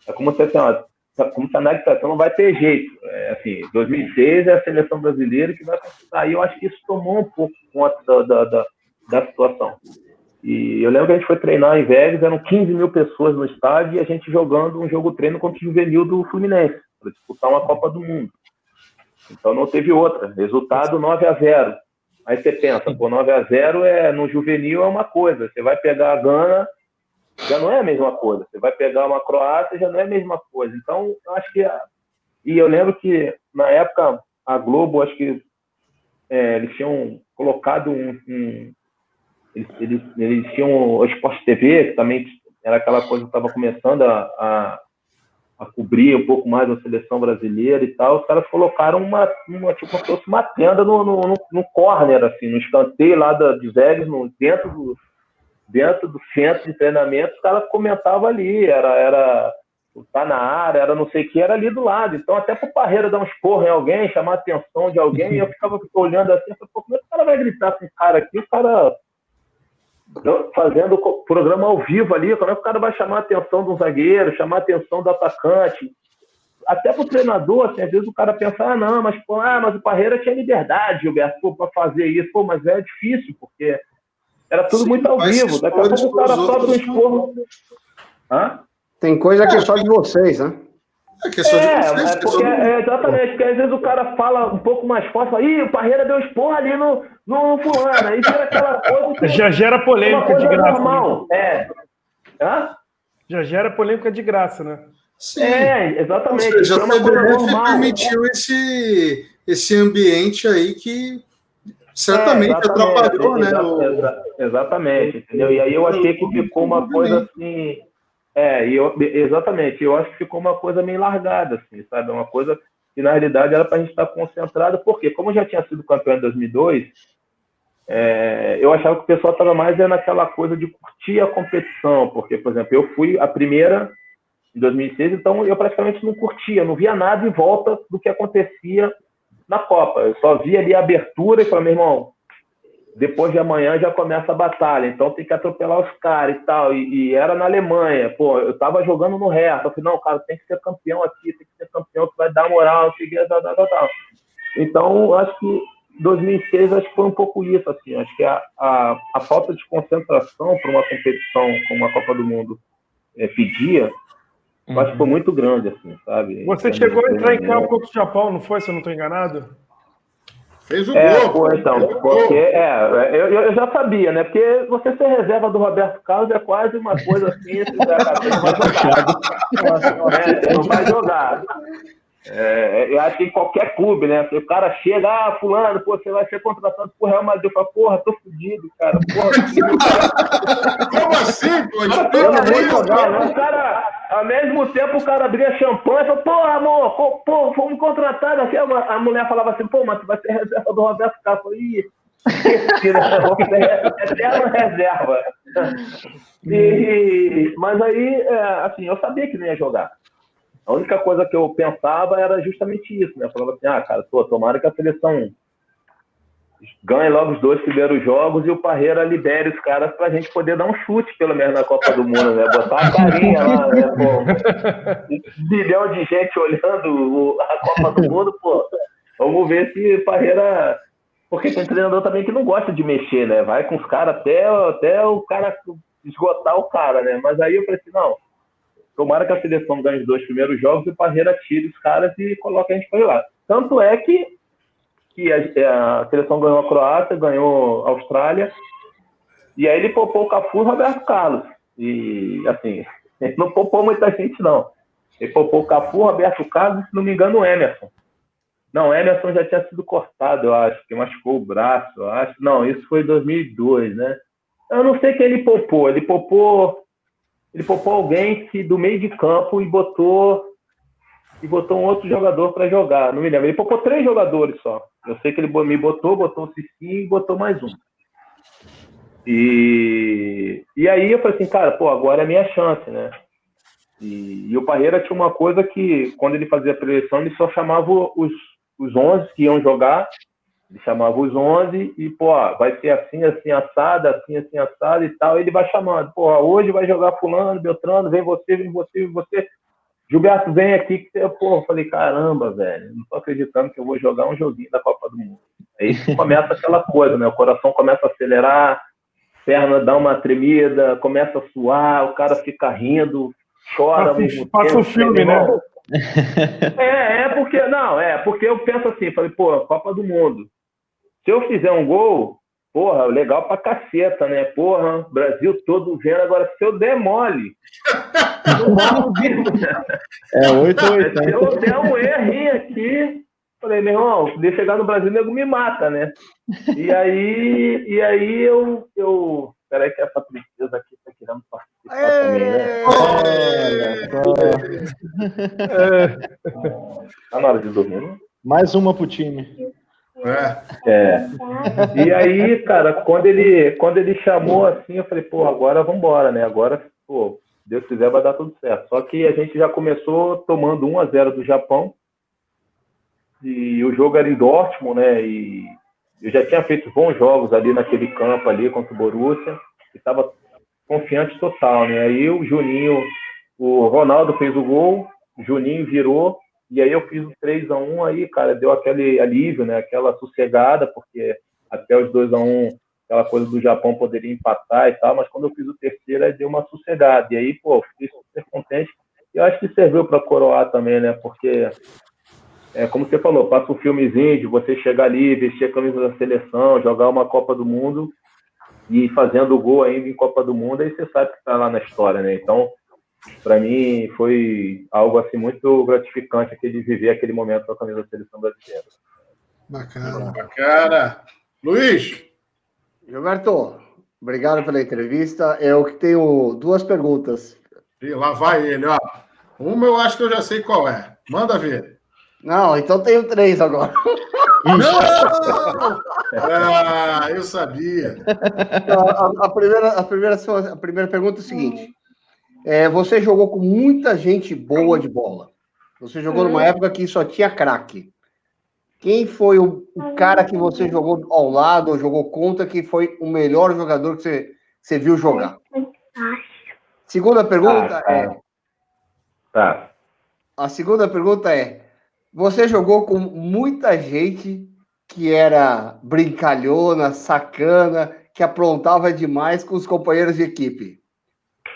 É como se a Nike tá, então não vai ter jeito. Assim, 2006 é a seleção brasileira que vai conquistar. E eu acho que isso tomou um pouco conta da situação. E eu lembro que a gente foi treinar em Vegas, eram 15 mil pessoas no estádio e a gente jogando um jogo treino contra o juvenil do Fluminense, para disputar uma Copa do Mundo. Então não teve outra. Resultado 9-0. Aí você pensa, 9-0 no juvenil é uma coisa. Você vai pegar a Gana, já não é a mesma coisa. Você vai pegar uma Croácia, já não é a mesma coisa. Então, eu acho que... E eu lembro que, na época, a Globo, acho que eles tinham colocado Eles tinham o Sport TV, que também era aquela coisa que estava começando a cobrir um pouco mais a seleção brasileira e tal. Os caras colocaram tipo, como se fosse uma tenda no corner, assim, no escanteio lá de Vegas, dentro do centro de treinamento. Os caras comentavam ali, era tá na área, era não sei o que, era ali do lado. Então, até pro Parreira dar um esporro em alguém, chamar a atenção de alguém, eu ficava olhando assim, pô, como é que o cara vai gritar com o cara aqui? O cara fazendo o programa ao vivo ali, como é que o cara vai chamar a atenção do zagueiro, chamar a atenção do atacante? Até pro treinador, assim, às vezes o cara pensa, mas o Parreira tinha liberdade, Gilberto, para fazer isso. Pô, mas é difícil, porque era tudo muito ao vivo. Daqui a pouco o cara sobe no esporro. Tem coisa que é só de vocês, né? Exatamente, porque às vezes o cara fala um pouco mais forte, fala, o Parreira deu esporro ali no fulano, aí vira aquela coisa... Já gera polêmica de graça. Normal. Né? Já gera polêmica de graça, né? Sim. Exatamente. Ou seja, a CBF permitiu esse ambiente aí que certamente atrapalhou, né? Exatamente, entendeu? E aí eu achei que ficou uma coisa assim... Exatamente, eu acho que ficou uma coisa meio largada, assim, sabe? Uma coisa que, na realidade, era para a gente estar concentrado, porque, como eu já tinha sido campeão em 2002, eu achava que o pessoal estava mais naquela coisa de curtir a competição, porque, por exemplo, eu fui a primeira em 2006, então eu praticamente não curtia, não via nada em volta do que acontecia na Copa. Eu só via ali a abertura e falei, meu irmão, depois de amanhã já começa a batalha, então tem que atropelar os caras e tal, e era na Alemanha, pô, eu tava jogando no Hertha, eu falei, não, cara, tem que ser campeão aqui, tem que ser campeão, que vai dar moral, tal. Então, acho que 2006, acho que foi um pouco isso, assim, acho que a falta de concentração para uma competição como a Copa do Mundo pedia, acho que foi muito grande, assim, sabe? Você chegou a entrar em campo contra o Japão, não foi, se eu não estou enganado? Fez o gol. Então, porque eu já sabia, né? Porque você ser reserva do Roberto Carlos é quase uma coisa assim, você não vai jogar. Eu acho que em qualquer clube, né? O cara chega, fulano, pô, você vai ser contratado pro Real Madrid. Eu falo, porra, tô fudido, cara. Como assim, pô? Eu não vou jogar, né? O cara, ao mesmo tempo, o cara abria champanhe e falou, pô, amor, pô, fomos contratados aqui. A mulher falava assim, pô, mas tu vai ser reserva do Roberto Carlos. Eu falei, eterna reserva. Mas aí, assim, eu sabia que não ia jogar. A única coisa que eu pensava era justamente isso, né? Eu falava assim, cara, tomara que a seleção ganhe logo os 2 primeiros jogos e o Parreira libere os caras pra gente poder dar um chute, pelo menos, na Copa do Mundo, né? Botar a carinha lá, né? Pô, 1 bilhão de gente olhando a Copa do Mundo, pô. Vamos ver se o Parreira... Porque tem treinador também que não gosta de mexer, né? Vai com os caras até o cara esgotar o cara, né? Mas aí eu falei assim, não... Tomara que a seleção ganhe os 2 primeiros jogos e o Parreira tire os caras e coloque a gente para jogar. Tanto é que a seleção ganhou a Croácia, ganhou a Austrália, e aí ele poupou o Cafu e o Roberto Carlos. E, assim, ele não poupou muita gente, não. Ele poupou o Cafu, o Roberto Carlos e, se não me engano, o Emerson. Não, o Emerson já tinha sido cortado, eu acho, que machucou o braço, eu acho. Não, isso foi em 2002, né? Eu não sei quem ele poupou. Ele poupou alguém que do meio de campo e botou um outro jogador para jogar. Não me lembro. Ele poupou 3 jogadores só. Eu sei que ele me botou o Cicinho e botou mais um. E aí eu falei assim, cara, pô, agora é a minha chance, né? E o Parreira tinha uma coisa que, quando ele fazia a preleção, ele só chamava os 11 que iam jogar Ele chamava os 11 e, pô, vai ser assim, assim, assado e tal. Ele vai chamando, pô, hoje vai jogar fulano, Beltrano, vem você, vem você, vem você. Gilberto, vem aqui que você... Pô, eu falei, caramba, velho, não tô acreditando que eu vou jogar um joguinho da Copa do Mundo. Aí começa aquela coisa, né? O coração começa a acelerar, perna dá uma tremida, começa a suar, o cara fica rindo, chora ao mesmo tempo. Passa um filme, né? Porque eu penso assim, falei, pô, Copa do Mundo. Se eu fizer um gol, porra, legal pra caceta, né? Porra, Brasil todo vendo. Agora, se eu der mole, não vai ouvir, né? 8-8. Se eu der um errinho aqui, falei, meu irmão, se chegar no Brasil, o nego me mata, né? E aí eu... Peraí que essa princesa aqui tá querendo participar também, né? Tá na hora de dormir, né? Mais uma pro time. E aí, cara, quando ele chamou assim, eu falei, pô, agora vambora, né? Agora, pô, Deus quiser vai dar tudo certo. Só que a gente já começou tomando 1-0 do Japão. E o jogo era em Dortmund, né? E eu já tinha feito bons jogos ali naquele campo ali contra o Borussia. E estava confiante total, né? Aí o Juninho, o Ronaldo fez o gol, o Juninho virou. E aí eu fiz o 3-1, aí, cara, deu aquele alívio, né? Aquela sossegada, porque até os 2-1, aquela coisa do Japão poderia empatar e tal, mas quando eu fiz o terceiro, aí deu uma sossegada. E aí, pô, fiquei super contente. E eu acho que serviu para coroar também, né? Porque, como você falou, passa um filmezinho de você chegar ali, vestir a camisa da seleção, jogar uma Copa do Mundo e fazendo o gol ainda em Copa do Mundo, aí você sabe que tá lá na história, né? Então, para mim, foi algo assim muito gratificante de viver aquele momento com a camisa da seleção brasileira. Bacana. Luiz? Gilberto, obrigado pela entrevista. Eu que tenho 2 perguntas. E lá vai ele, ó. Uma eu acho que eu já sei qual é. Manda ver. Não, então tenho 3 agora. Não! Eu sabia. A primeira pergunta é o seguinte. Você jogou com muita gente boa de bola. Você jogou numa época que só tinha craque. Quem foi o cara que você jogou ao lado, ou jogou contra, que foi o melhor jogador que você viu jogar? Segunda pergunta Tá. A segunda pergunta é: você jogou com muita gente que era brincalhona, sacana, que aprontava demais com os companheiros de equipe.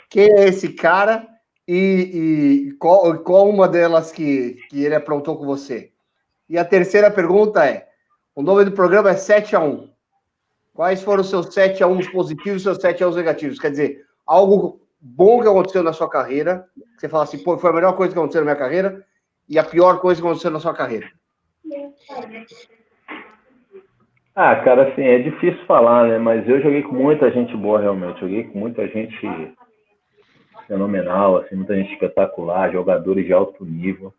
Quem é esse cara e qual uma delas que ele aprontou com você? E a terceira pergunta é: o nome do programa é 7-1. Quais foram os seus 7-1 positivos e seus 7-1 negativos? Quer dizer, algo bom que aconteceu na sua carreira, que você fala assim, pô, foi a melhor coisa que aconteceu na minha carreira, e a pior coisa que aconteceu na sua carreira. Cara, assim, é difícil falar, né? Mas eu joguei com muita gente boa, realmente. Joguei com muita gente fenomenal, assim, muita gente espetacular, jogadores de alto nível.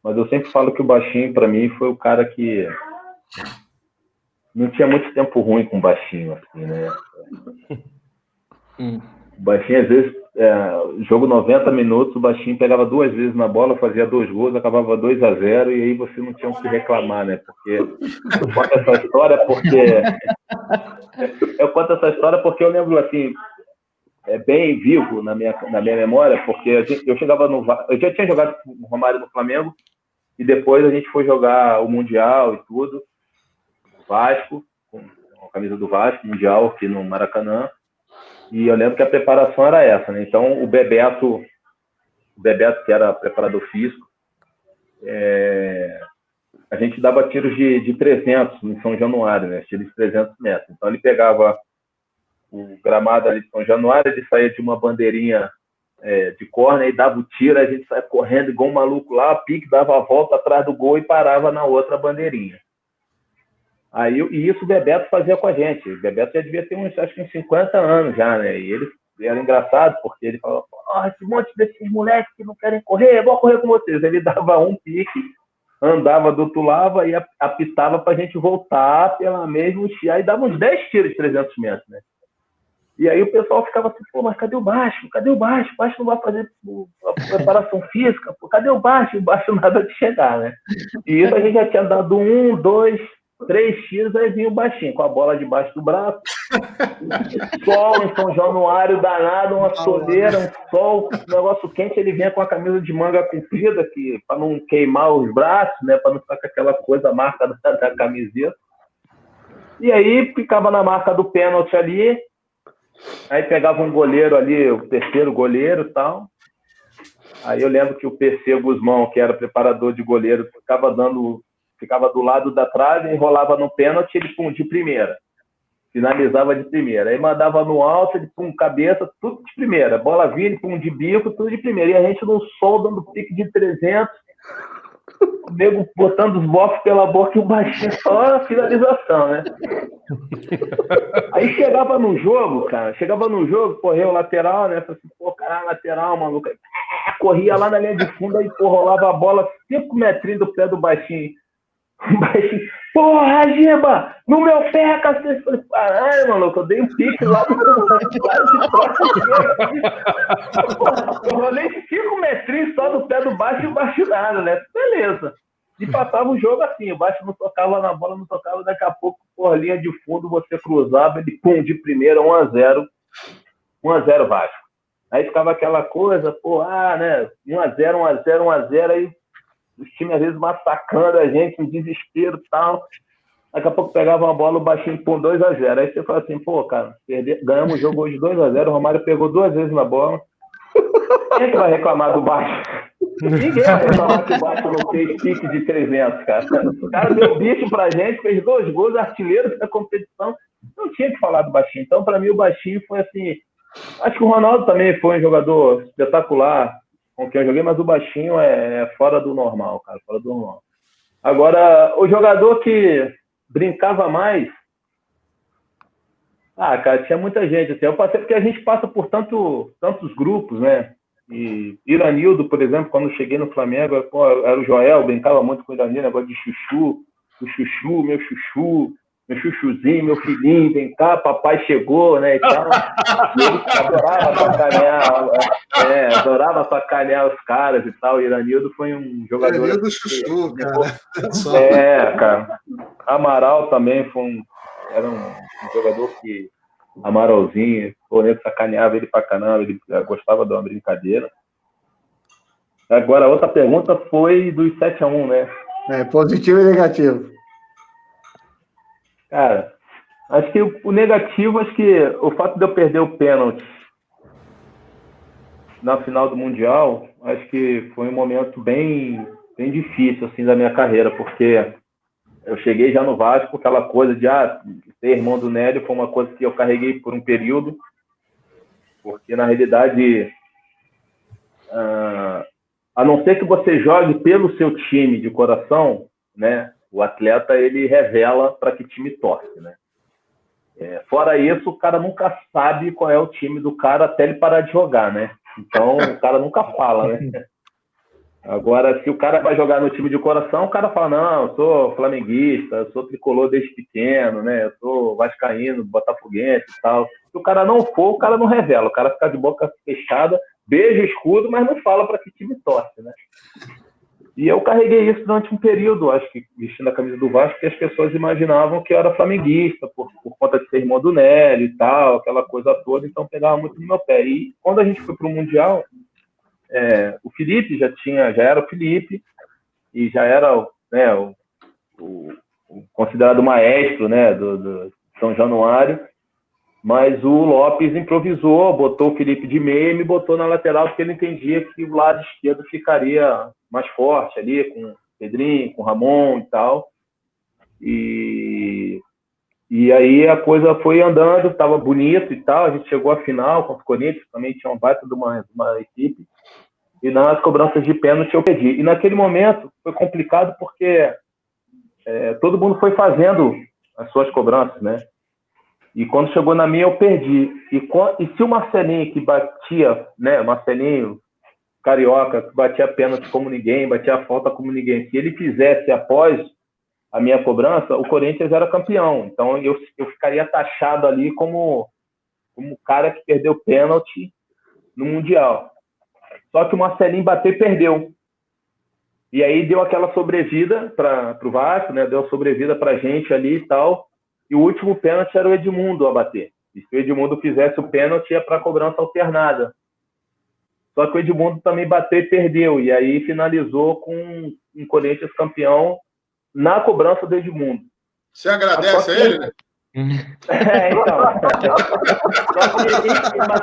Mas eu sempre falo que o Baixinho, para mim, foi o cara que não tinha muito tempo ruim com o Baixinho, assim, né? O Baixinho, às vezes, jogo 90 minutos, o Baixinho pegava 2 vezes na bola, fazia 2 gols, acabava 2-0, e aí você não tinha o que reclamar, né? Porque eu conto essa história porque eu lembro, assim, bem vivo na minha memória, porque eu chegava eu já tinha jogado com o Romário no Flamengo, e depois a gente foi jogar o Mundial e tudo, Vasco, com a camisa do Vasco, Mundial aqui no Maracanã, e eu lembro que a preparação era essa, né? Então o Bebeto, que era preparador físico, a gente dava tiros de 300 em São Januário, né? Tiros de 300 metros. Então ele pegava o gramado ali de São Januário, ele saía de uma bandeirinha de córner e dava o tiro, a gente saia correndo igual um maluco lá, pique, dava a volta atrás do gol e parava na outra bandeirinha. E isso o Bebeto fazia com a gente. O Bebeto já devia ter acho que uns 50 anos já, né? E ele era engraçado, porque ele falava, esse monte desses moleques que não querem correr, eu vou correr com vocês. Ele dava um pique, andava do outro lado e apitava pra gente voltar pela mesma, aí dava uns 10 tiros de 300 metros, né? E aí o pessoal ficava assim, pô, mas cadê o Baixo? Cadê o Baixo? O Baixo não vai fazer a preparação física, pô, cadê o Baixo? O Baixo nada de chegar, né? E isso a gente já tinha dado 1, 2, 3 tiros, aí vinha o baixinho, com a bola debaixo do braço. Sol em São Januário, danado, uma soleira, um sol, um negócio quente. Ele vinha com a camisa de manga comprida, para não queimar os braços, né? Para não ficar com aquela coisa, a marca da camiseta. E aí ficava na marca do pênalti ali. Aí pegava um goleiro ali, o terceiro goleiro e tal. Aí eu lembro que o PC Guzmão, que era preparador de goleiro, ficava do lado da trave, enrolava no pênalti, ele pum, de primeira. Finalizava de primeira. Aí mandava no alto, ele pum, cabeça, tudo de primeira. Bola vinha, ele pum, de bico, tudo de primeira. E a gente no sol, dando pique de 300, o nego botando os bofos pela boca e o baixinho só a finalização, né? Aí chegava no jogo, correu o lateral, né? Falei assim, pô, caralho, lateral, maluco. Corria lá na linha de fundo, aí, pô, rolava a bola 5 metrinhos do pé do baixinho. Baixinho, porra, Giba, no meu pé, cacete. Falei, caralho, maluco, eu dei um pique lá no eu rolei 5 metrinhos só do pé do baixo e o baixo nada, né? Beleza. E passava o jogo assim, o baixo não tocava na bola, não tocava, daqui a pouco, por linha de fundo, você cruzava, ele pum, de primeira, 1-0. 1-0 Vasco. Aí ficava aquela coisa, pô, né? 1-0, 1-0, 1-0, aí os times às vezes massacrando a gente, um desespero e tal. Daqui a pouco pegava uma bola, o baixinho pum, 2-0. Aí você fala assim, pô, cara, ganhamos o jogo hoje 2-0, o Romário pegou 2 vezes na bola. Quem é que vai reclamar do baixo? Ninguém vai reclamar que o baixo não fez pique de 300, cara. O cara deu bicho pra gente, fez 2 gols, artilheiro da competição. Não tinha que falar do baixinho. Então, pra mim, o baixinho foi assim... Acho que o Ronaldo também foi um jogador espetacular com quem eu joguei, mas o baixinho é fora do normal, cara, fora do normal. Agora, o jogador que brincava mais... cara, tinha muita gente. Assim, eu passei porque a gente passa por tantos grupos, né? E Iranildo, por exemplo, quando eu cheguei no Flamengo, pô, era o Joel, brincava muito com o Iranildo, negócio de chuchu, meu chuchuzinho, meu filhinho, vem cá, papai chegou, né, e tal. E ele adorava sacanear os caras e tal. O Iranildo foi um jogador... Iranildo chuchu, cara. Cara. Amaral também era um jogador que... Amaralzinho, o nego sacaneava ele pra caramba, ele gostava de uma brincadeira. Agora, a outra pergunta foi dos 7-1, né? Positivo e negativo. Cara, acho que o negativo, acho que o fato de eu perder o pênalti na final do Mundial, acho que foi um momento bem difícil, assim, da minha carreira, porque eu cheguei já no Vasco, aquela coisa de ser irmão do Nélio foi uma coisa que eu carreguei por um período, porque na realidade, a não ser que você jogue pelo seu time de coração, né, o atleta ele revela para que time torce, né? Fora isso, o cara nunca sabe qual é o time do cara até ele parar de jogar, né? Então o cara nunca fala, né? Agora, se o cara vai jogar no time de coração, o cara fala, não, eu sou flamenguista, eu sou tricolor desde pequeno, né? Eu sou vascaíno, botafoguense e tal. Se o cara não for, o cara não revela. O cara fica de boca fechada, beija o escudo, mas não fala para que time torce, né? E eu carreguei isso durante um período, acho que vestindo a camisa do Vasco, que as pessoas imaginavam que eu era flamenguista, por conta de ser irmão do Nélio e tal, aquela coisa toda, então pegava muito no meu pé. E quando a gente foi para o Mundial... o Felipe já era o Felipe e já era, né, o considerado maestro, né, do São Januário, mas o Lopes improvisou, botou o Felipe de meia e me botou na lateral porque ele entendia que o lado esquerdo ficaria mais forte ali, com o Pedrinho, com o Ramon e tal, e aí a coisa foi andando, estava bonito e tal, a gente chegou à final contra o Corinthians, também tinha um baita de uma equipe, e nas cobranças de pênalti eu perdi. E naquele momento foi complicado porque todo mundo foi fazendo as suas cobranças, né? E quando chegou na minha eu perdi. E se o Marcelinho que batia, né, Marcelinho carioca, que batia pênalti como ninguém, batia a falta como ninguém, se ele fizesse após a minha cobrança, o Corinthians era campeão. Então eu ficaria taxado ali como o cara que perdeu pênalti no Mundial. Só que o Marcelinho bateu e perdeu. E aí deu aquela sobrevida para o Vasco, né? Deu sobrevida para a gente ali e tal. E o último pênalti era o Edmundo a bater. E se o Edmundo fizesse o pênalti, ia para cobrança alternada. Só que o Edmundo também bateu e perdeu. E aí finalizou com um Corinthians campeão na cobrança do Edmundo. Você agradece a ele, né? Então.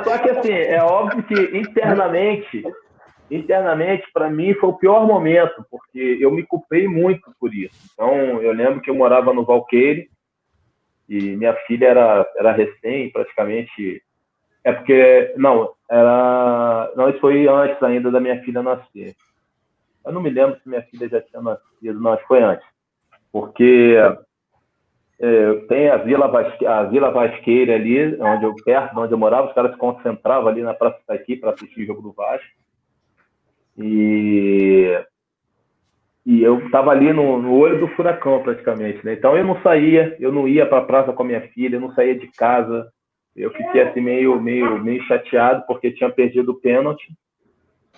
Só que assim, é óbvio que internamente, para mim, foi o pior momento, porque eu me culpei muito por isso. Então, eu lembro que eu morava no Valqueire e minha filha era recém, praticamente. Não, isso foi antes ainda da minha filha nascer. Eu não me lembro se minha filha já tinha nascido, não, acho que foi antes. Porque tem a Vila Vasqueira ali, perto de onde eu morava, os caras se concentravam ali na Praça Itaqui para assistir o jogo do Vasco. E eu estava ali no olho do furacão, praticamente, né? Então eu não saía, eu não ia para a praça com a minha filha, eu não saía de casa. Eu fiquei assim meio chateado porque tinha perdido o pênalti.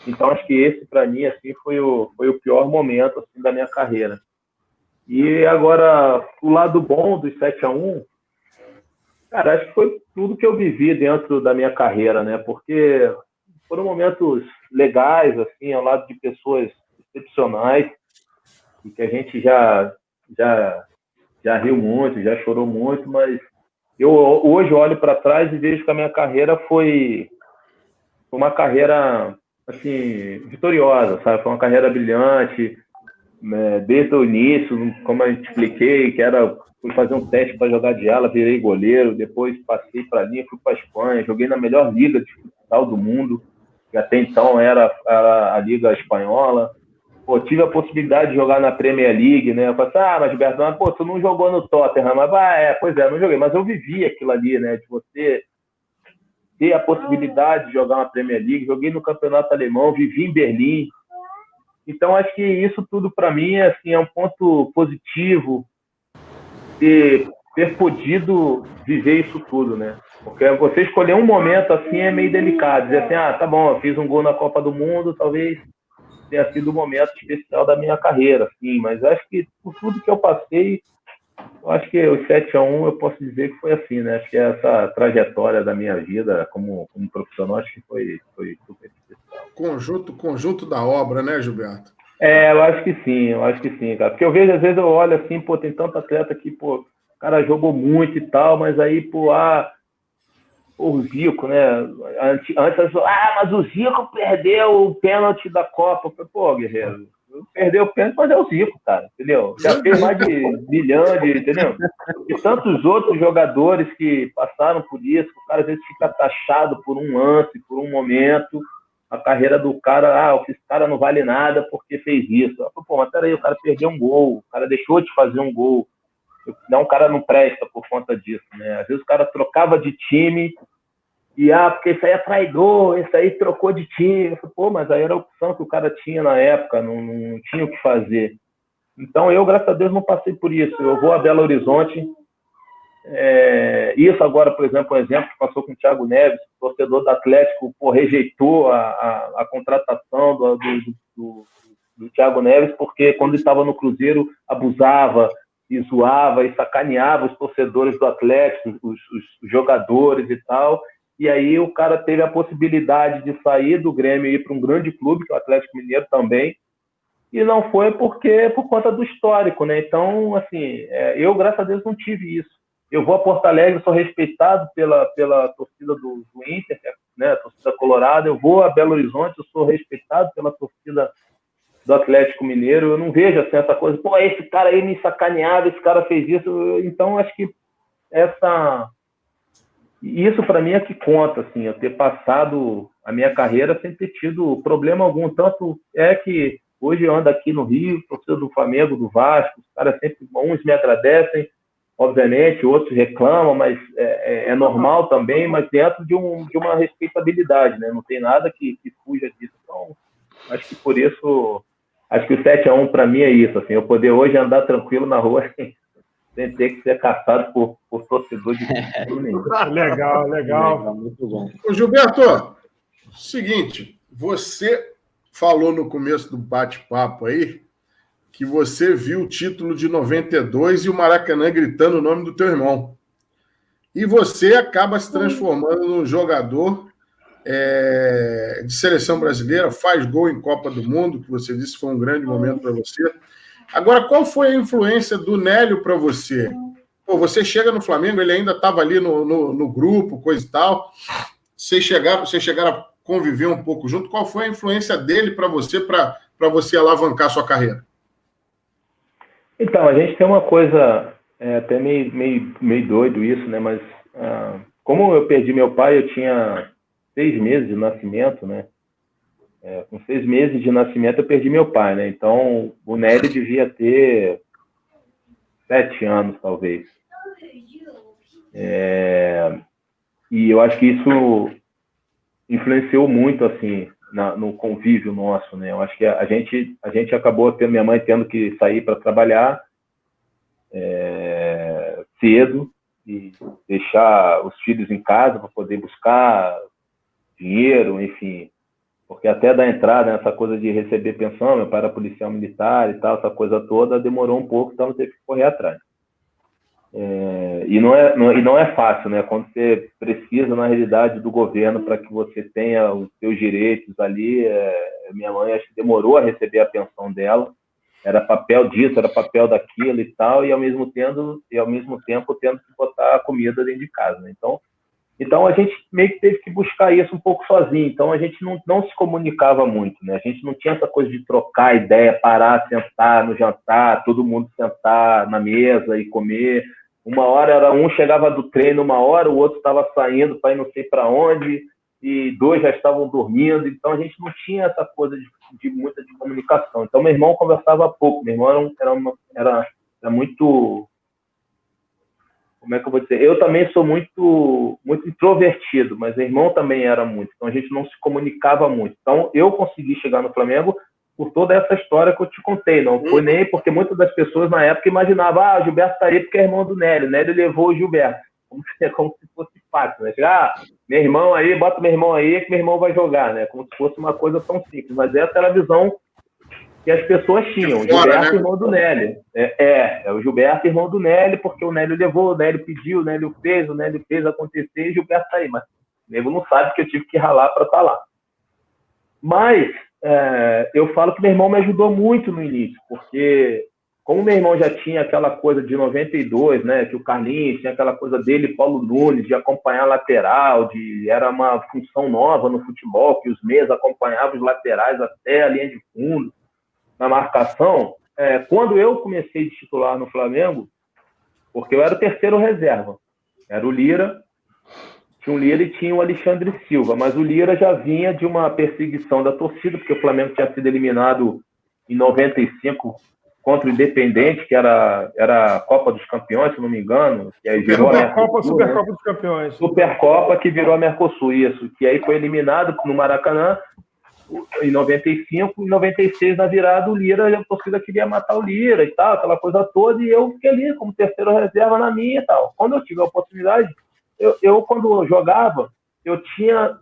Então acho que esse para mim assim foi o pior momento assim da minha carreira. E agora o lado bom dos 7-1, cara, acho que foi tudo que eu vivi dentro da minha carreira, né? Porque foram momentos legais assim, ao lado de pessoas excepcionais, e que a gente já riu muito, já chorou muito, mas eu hoje olho para trás e vejo que a minha carreira foi uma carreira assim vitoriosa, sabe? Foi uma carreira brilhante, né? Desde o início, como eu te expliquei, fui fazer um teste para jogar de ala, virei goleiro, depois passei para a linha, fui para a Espanha, joguei na melhor liga de futsal do mundo, que até então era a Liga Espanhola. Pô, tive a possibilidade de jogar na Premier League, né? Eu falei assim, mas Gilberto, pô, tu não jogou no Tottenham, mas não joguei, mas eu vivi aquilo ali, né? De você ter a possibilidade de jogar na Premier League, joguei no Campeonato Alemão, vivi em Berlim. Então, acho que isso tudo para mim assim, é um ponto positivo ter podido viver isso tudo, né? Porque você escolher um momento assim é meio delicado. Dizer assim, tá bom, eu fiz um gol na Copa do Mundo, talvez tenha sido um momento especial da minha carreira, assim, mas acho que por tudo que eu passei, eu acho que o 7-1 eu posso dizer que foi assim, né? Acho que essa trajetória da minha vida como profissional, acho que foi super especial. Conjunto da obra, né, Gilberto? Eu acho que sim, cara. Porque eu vejo, às vezes eu olho assim, pô, tem tanto atleta que, pô, o cara jogou muito e tal, mas aí, pô, o Zico, né? Antes mas o Zico perdeu o pênalti da Copa. Eu falei, pô, guerreiro, perdeu o pênalti, mas é o Zico, cara, entendeu? Já fez mais de milhão entendeu? E tantos outros jogadores que passaram por isso, o cara às vezes fica taxado por um lance, por um momento, a carreira do cara, esse cara não vale nada porque fez isso. Eu falei, pô, mas peraí, o cara perdeu um gol, o cara deixou de fazer um gol. Não, o cara não presta por conta disso, né? Às vezes o cara trocava de time e, porque isso aí é traidor, isso aí trocou de time. Eu falei, pô, mas aí era a opção que o cara tinha na época, não tinha o que fazer. Então eu, graças a Deus, não passei por isso. Eu vou a Belo Horizonte. Isso agora, por exemplo, um exemplo que passou com o Thiago Neves, o torcedor do Atlético, rejeitou a contratação do Thiago Neves, porque quando ele estava no Cruzeiro, abusava e zoava e sacaneava os torcedores do Atlético, os jogadores e tal. E aí o cara teve a possibilidade de sair do Grêmio e ir para um grande clube, que é o Atlético Mineiro também, e não foi por conta do histórico, né? Então, assim, eu, graças a Deus, não tive isso. Eu vou a Porto Alegre, sou respeitado pela torcida do Inter, né, a torcida colorada. Eu vou a Belo Horizonte, eu sou respeitado pela torcida do Atlético Mineiro. Eu não vejo assim, essa coisa, pô, esse cara aí me sacaneava, esse cara fez isso. Então, acho que isso para mim é que conta, assim, eu ter passado a minha carreira sem ter tido problema algum. Tanto é que hoje eu ando aqui no Rio, torcida do Flamengo, do Vasco, os caras sempre, uns me agradecem, obviamente, outros reclamam, mas é normal também, mas dentro de uma respeitabilidade, né? Não tem nada que fuja disso. Então, acho que por isso, acho que o 7-1 para mim é isso, assim, eu poder hoje andar tranquilo na rua sem ter que ser caçado por torcedor de time nenhum. Legal. Muito bom. Ô, Gilberto, seguinte, você falou no começo do bate-papo aí que você viu o título de 92 e o Maracanã gritando o nome do teu irmão. E você acaba se transformando num jogador de seleção brasileira, faz gol em Copa do Mundo, que você disse que foi um grande momento para você. Agora, qual foi a influência do Nélio para você? Pô, você chega no Flamengo, ele ainda estava ali no grupo, coisa e tal. Vocês chegaram a conviver um pouco junto. Qual foi a influência dele para você alavancar sua carreira? Então, a gente tem uma coisa até meio doido isso, né? Mas como eu perdi meu pai, eu tinha 6 meses de nascimento, né? Com 6 meses de nascimento eu perdi meu pai, né? Então o Nélio devia ter 7 anos, talvez. E eu acho que isso influenciou muito, assim, no convívio nosso, né? Eu acho que a gente acabou tendo, minha mãe tendo que sair para trabalhar cedo e deixar os filhos em casa para poder buscar dinheiro, enfim, porque até da entrada, essa coisa de receber pensão, meu pai era policial militar e tal, essa coisa toda demorou um pouco, então eu teve que correr atrás. E não é fácil, né? Quando você precisa, na realidade, do governo para que você tenha os seus direitos ali. Minha mãe acho que demorou a receber a pensão dela, era papel disso, era papel daquilo e tal, e ao mesmo tempo tendo que botar a comida dentro de casa, né? Então a gente meio que teve que buscar isso um pouco sozinho. Então a gente não se comunicava muito, né? A gente não tinha essa coisa de trocar ideia, parar, sentar no jantar, todo mundo sentar na mesa e comer. Uma hora um chegava do treino 1 hora, o outro estava saindo para ir não sei para onde, e 2 já estavam dormindo. Então a gente não tinha essa coisa de muita de comunicação. Então meu irmão conversava pouco. Meu irmão era muito... Como é que eu vou dizer? Eu também sou muito introvertido, mas meu irmão também era muito. Então a gente não se comunicava muito. Então eu consegui chegar no Flamengo por toda essa história que eu te contei. Não foi nem porque muitas das pessoas na época imaginavam, o Gilberto está aí porque é irmão do Nélio. O Nélio levou o Gilberto. Como se fosse fácil, né? Meu irmão aí, bota meu irmão aí que meu irmão vai jogar, né? Como se fosse uma coisa tão simples. Mas essa era a visão que as pessoas tinham. O Gilberto, né? Irmão do Nélio. O Gilberto, irmão do Nélio, porque o Nélio levou, o Nélio pediu, o Nélio fez acontecer e o Gilberto tá aí. Mas o nego não sabe que eu tive que ralar para estar lá. Mas eu falo que meu irmão me ajudou muito no início, porque como meu irmão já tinha aquela coisa de 92, né, que o Carlinhos tinha aquela coisa dele, Paulo Nunes, de acompanhar a lateral, era uma função nova no futebol, que os meias acompanhavam os laterais até a linha de fundo, na marcação. Quando eu comecei de titular no Flamengo, porque eu era o terceiro reserva, era o Lira, tinha o Lira e tinha o Alexandre Silva, mas o Lira já vinha de uma perseguição da torcida, porque o Flamengo tinha sido eliminado em 95 contra o Independente, que era a Copa dos Campeões, se não me engano, que aí virou Supercopa dos Campeões. Supercopa, que virou a Mercosul, isso, que aí foi eliminado no Maracanã em 95, em 96 na virada o Lira, a torcida queria matar o Lira e tal, aquela coisa toda, e eu fiquei ali como terceiro reserva na minha e tal. Quando eu tive a oportunidade, eu quando eu jogava, eu tinha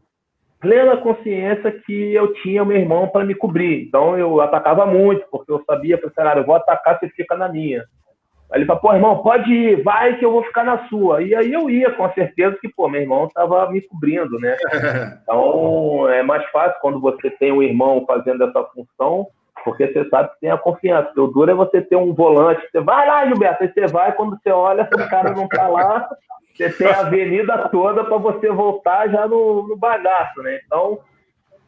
plena consciência que eu tinha o meu irmão para me cobrir. Então eu atacava muito, porque eu sabia, cara, eu vou atacar, você fica na minha. Aí ele falou, irmão, pode ir, vai que eu vou ficar na sua. E aí eu ia, com certeza que, meu irmão estava me cobrindo, né? Então é mais fácil quando você tem um irmão fazendo essa função, porque você sabe que tem a confiança. O duro é você ter um volante, você vai lá, Gilberto, aí você vai, quando você olha, o cara não tá lá, você tem a avenida toda para você voltar já no bagaço, né? Então,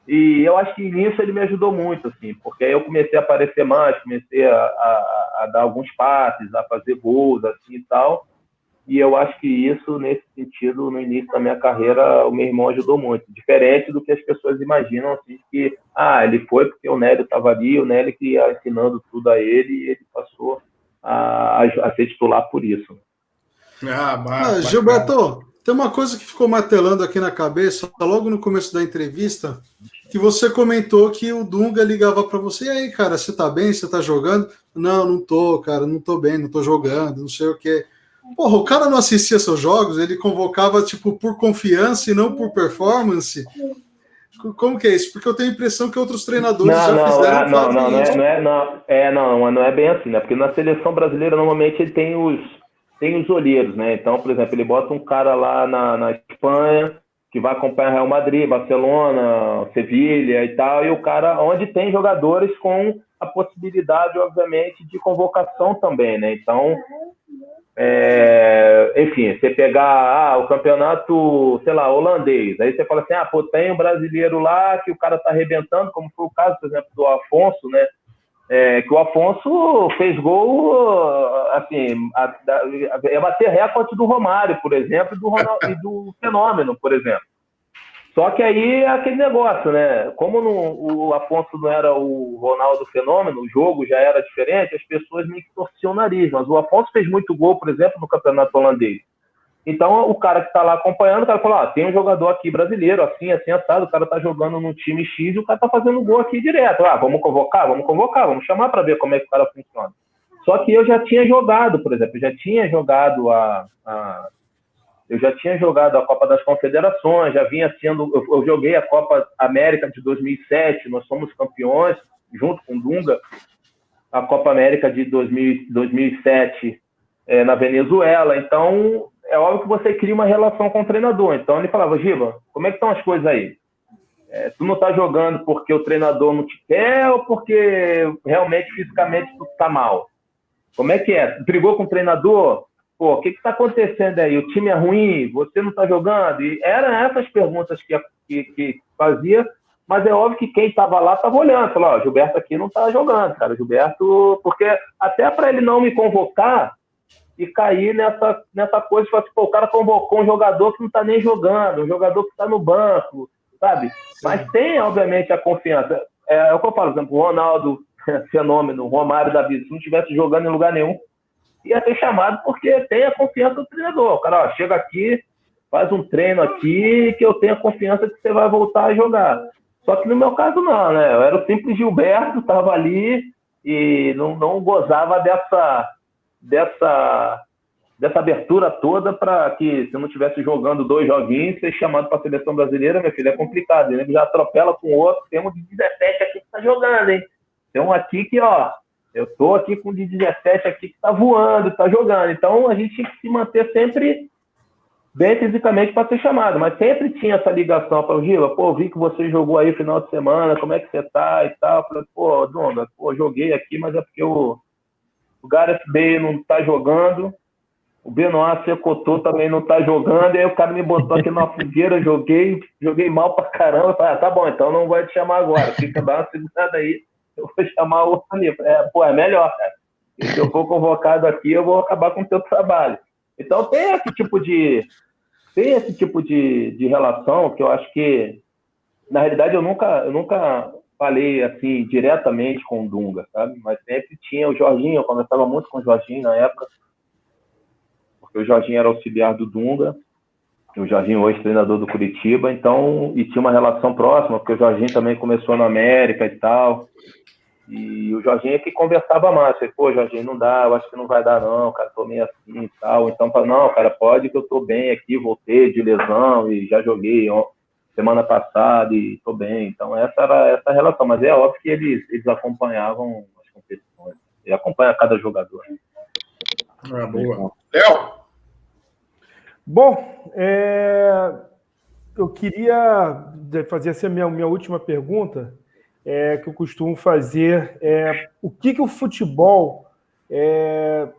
e eu acho que nisso ele me ajudou muito, assim, porque aí eu comecei a aparecer mais, comecei a dar alguns passes, a fazer gols, assim e tal. E eu acho que isso, nesse sentido, no início da minha carreira, o meu irmão ajudou muito. Diferente do que as pessoas imaginam, assim, que, ele foi porque o Nélio estava ali, o Nélio que ia ensinando tudo a ele, e ele passou a ser titular por isso. Gilberto, tem uma coisa que ficou martelando aqui na cabeça, logo no começo da entrevista, que você comentou que o Dunga ligava para você, e aí, cara, você tá bem, você tá jogando? Não tô, cara, não tô bem, não tô jogando, não sei o quê. Porra, o cara não assistia seus jogos, ele convocava, tipo, por confiança e não por performance. Como que é isso? Porque eu tenho a impressão que outros treinadores já fizeram. Não é bem assim, né? Porque na seleção brasileira, normalmente, ele tem os olheiros, né? Então, por exemplo, ele bota um cara lá na Espanha, que vai acompanhar Real Madrid, Barcelona, Sevilha e tal, e o cara, onde tem jogadores com a possibilidade, obviamente, de convocação também, né? Então, enfim, você pegar o campeonato, sei lá, holandês, aí você fala assim, tem um brasileiro lá que o cara tá arrebentando, como foi o caso, por exemplo, do Afonso, né? Que o Afonso fez gol, assim, ia bater recorde do Romário, por exemplo, e do Fenômeno, por exemplo. Só que aí é aquele negócio, né? Como o Afonso não era o Ronaldo Fenômeno, o jogo já era diferente, as pessoas meio que torciam o nariz. Mas o Afonso fez muito gol, por exemplo, no campeonato holandês. Então, o cara que está lá acompanhando, o cara fala, tem um jogador aqui brasileiro, assim, assado, o cara está jogando no time X e o cara está fazendo gol aqui direto. Vamos convocar, vamos chamar para ver como é que o cara funciona. Só que eu já tinha jogado, por exemplo, eu já tinha jogado a Copa das Confederações, já vinha sendo... Eu joguei a Copa América de 2007, nós somos campeões, junto com o Dunga, a Copa América de 2007 na Venezuela. Então, é óbvio que você cria uma relação com o treinador. Então, ele falava, Giba, como é que estão as coisas aí? Tu não está jogando porque o treinador não te quer ou porque realmente, fisicamente, tu está mal? Como é que é? Brigou com o treinador? Pô, o que está acontecendo aí? O time é ruim? Você não está jogando? E eram essas perguntas que fazia, mas é óbvio que quem estava lá estava olhando. Falou, Gilberto aqui não está jogando, cara. Gilberto... Porque até para ele não me convocar e cair nessa coisa de falar assim, o cara convocou um jogador que não está nem jogando, um jogador que está no banco, sabe? Mas tem, obviamente, a confiança. É o que eu falo, por exemplo, o Ronaldo, Fenômeno, o Romário, Davi, se não estivesse jogando em lugar nenhum, ia ser chamado porque tem a confiança do treinador. O cara, chega aqui, faz um treino aqui, que eu tenho a confiança que você vai voltar a jogar. Só que no meu caso não, né? Eu era o simples Gilberto, estava ali e não gozava dessa abertura toda para que, se eu não estivesse jogando 2 joguinhos, ser chamado para a seleção brasileira, meu filho, é complicado. Ele já atropela com o outro, tem um de 17 aqui que está jogando, hein? Tem um aqui que, eu tô aqui com o de 17 aqui que tá voando, tá jogando. Então, a gente tinha que se manter sempre bem fisicamente para ser chamado. Mas sempre tinha essa ligação para o Gila. Vi que você jogou aí final de semana, como é que você tá e tal. Eu falei, Dunga, joguei aqui, mas é porque o Gareth Bale não tá jogando, o Benoit Secotô também não tá jogando, e aí o cara me botou aqui na fogueira, joguei mal pra caramba. Eu falei, tá bom, então não vou te chamar agora. Fica, dá uma segurada aí. Eu vou chamar o outro ali. É melhor, cara. E se eu for convocado aqui, eu vou acabar com o teu trabalho. Então, tem esse tipo de relação que eu acho que, na realidade, eu nunca falei, assim, diretamente com o Dunga, sabe? Mas sempre tinha o Jorginho, eu conversava muito com o Jorginho na época, porque o Jorginho era auxiliar do Dunga, o Jorginho hoje treinador do Curitiba, então, e tinha uma relação próxima, porque o Jorginho também começou na América e tal. E o Jorginho é que conversava mais. Eu falei, Jorginho, não dá, eu acho que não vai dar não, cara, tô meio assim e tal. Então, não, cara, pode que eu tô bem aqui, voltei de lesão e já joguei semana passada e tô bem. Então, essa era essa relação. Mas é óbvio que eles acompanhavam as competições. Ele acompanha cada jogador. Boa. Léo? Bom, eu queria fazer essa minha última pergunta, que eu costumo fazer, o que o futebol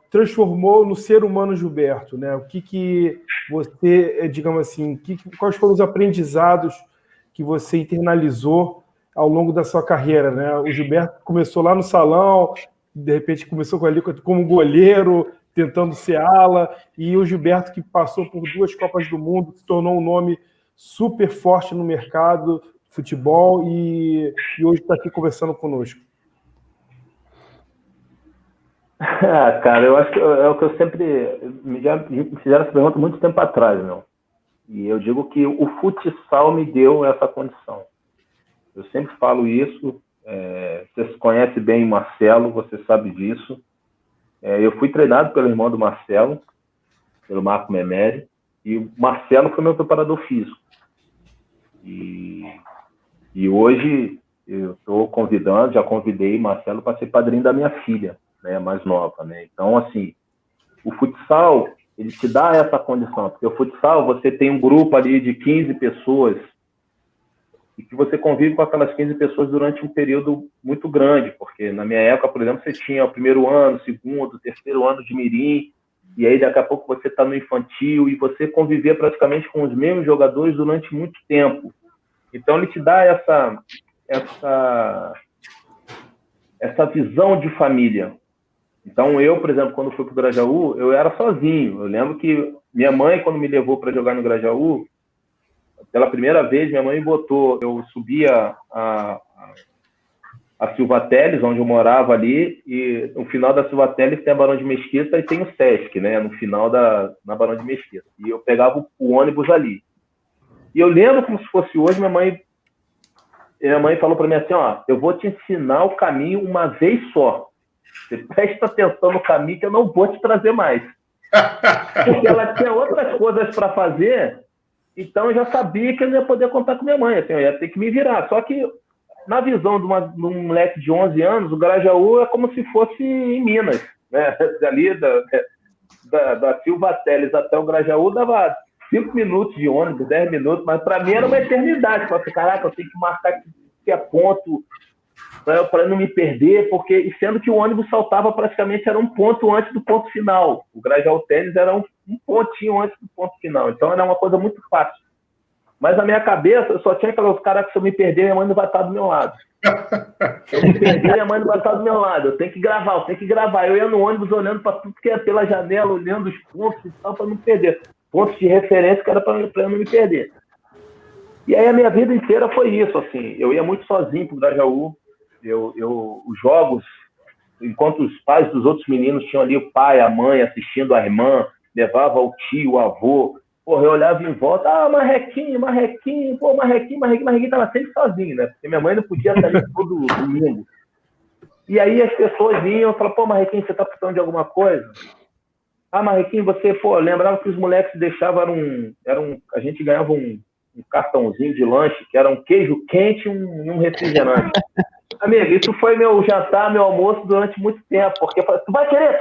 transformou no ser humano Gilberto, né? O que você, digamos assim, quais foram os aprendizados que você internalizou ao longo da sua carreira, né? O Gilberto começou lá no salão, de repente começou ali como goleiro, tentando ser ala, e o Gilberto que passou por 2 Copas do Mundo, se tornou um nome super forte no mercado futebol e hoje está aqui conversando conosco. Cara, eu acho que é o que eu sempre... Já me fizeram essa pergunta muito tempo atrás, meu. E eu digo que o futsal me deu essa condição. Eu sempre falo isso. Você conhece bem o Marcelo, você sabe disso. Eu fui treinado pelo irmão do Marcelo, pelo Marco Memeri, e o Marcelo foi meu preparador físico. E E hoje eu estou convidando, já convidei Marcelo para ser padrinho da minha filha, né, mais nova, né? Então, assim, o futsal, ele te dá essa condição, porque o futsal, você tem um grupo ali de 15 pessoas e que você convive com aquelas 15 pessoas durante um período muito grande, porque na minha época, por exemplo, você tinha o primeiro ano, segundo, terceiro ano de mirim, e aí daqui a pouco você está no infantil, e você conviver praticamente com os mesmos jogadores durante muito tempo. Então ele te dá essa visão de família. Então eu, por exemplo, quando fui para o Grajaú, eu era sozinho. Eu lembro que minha mãe, quando me levou para jogar no Grajaú, pela primeira vez, minha mãe botou, eu subia a Silva Teles, onde eu morava ali, e no final da Silva Teles tem a Barão de Mesquita e tem o Sesc, né, no final na Barão de Mesquita. E eu pegava o ônibus ali. E eu lembro como se fosse hoje, minha mãe falou para mim assim, ó, eu vou te ensinar o caminho uma vez só. Você presta atenção no caminho que eu não vou te trazer mais. Porque ela tinha outras coisas para fazer, então eu já sabia que eu não ia poder contar com minha mãe, assim, eu ia ter que me virar. Só que, na visão de um moleque de 11 anos, o Grajaú é como se fosse em Minas, né? Ali da Silva Teles até o Grajaú dava 5 minutos de ônibus, 10 minutos, mas para mim era uma eternidade. Eu falei, caraca, eu tenho que marcar que é ponto para não me perder, porque sendo que o ônibus saltava praticamente, era um ponto antes do ponto final. O Grajaú Tênis era um pontinho antes do ponto final, então era uma coisa muito fácil. Mas na minha cabeça, eu só tinha aqueles caras que se eu me perder, minha mãe não vai estar do meu lado. Se eu me perder, minha mãe não vai estar do meu lado. Eu tenho que gravar. Eu ia no ônibus olhando para tudo que é pela janela, olhando os pontos e tal, para não perder. Pontos de referência que era para eu não me perder. E aí a minha vida inteira foi isso, assim. Eu ia muito sozinho pro Grajaú. Os jogos, enquanto os pais dos outros meninos tinham ali o pai, a mãe assistindo a irmã, levava o tio, o avô. Porra, eu olhava em volta, Marrequinho, pô, Marrequinho tava sempre sozinho, né? Porque minha mãe não podia sair todo domingo. E aí as pessoas vinham e falavam, pô, Marrequinho, você tá precisando de alguma coisa? Marrequinho, você, pô, lembrava que os moleques deixavam, a gente ganhava um cartãozinho de lanche, que era um queijo quente e um refrigerante. Amigo, isso foi meu jantar, meu almoço durante muito tempo, porque eu falei, tu vai querer?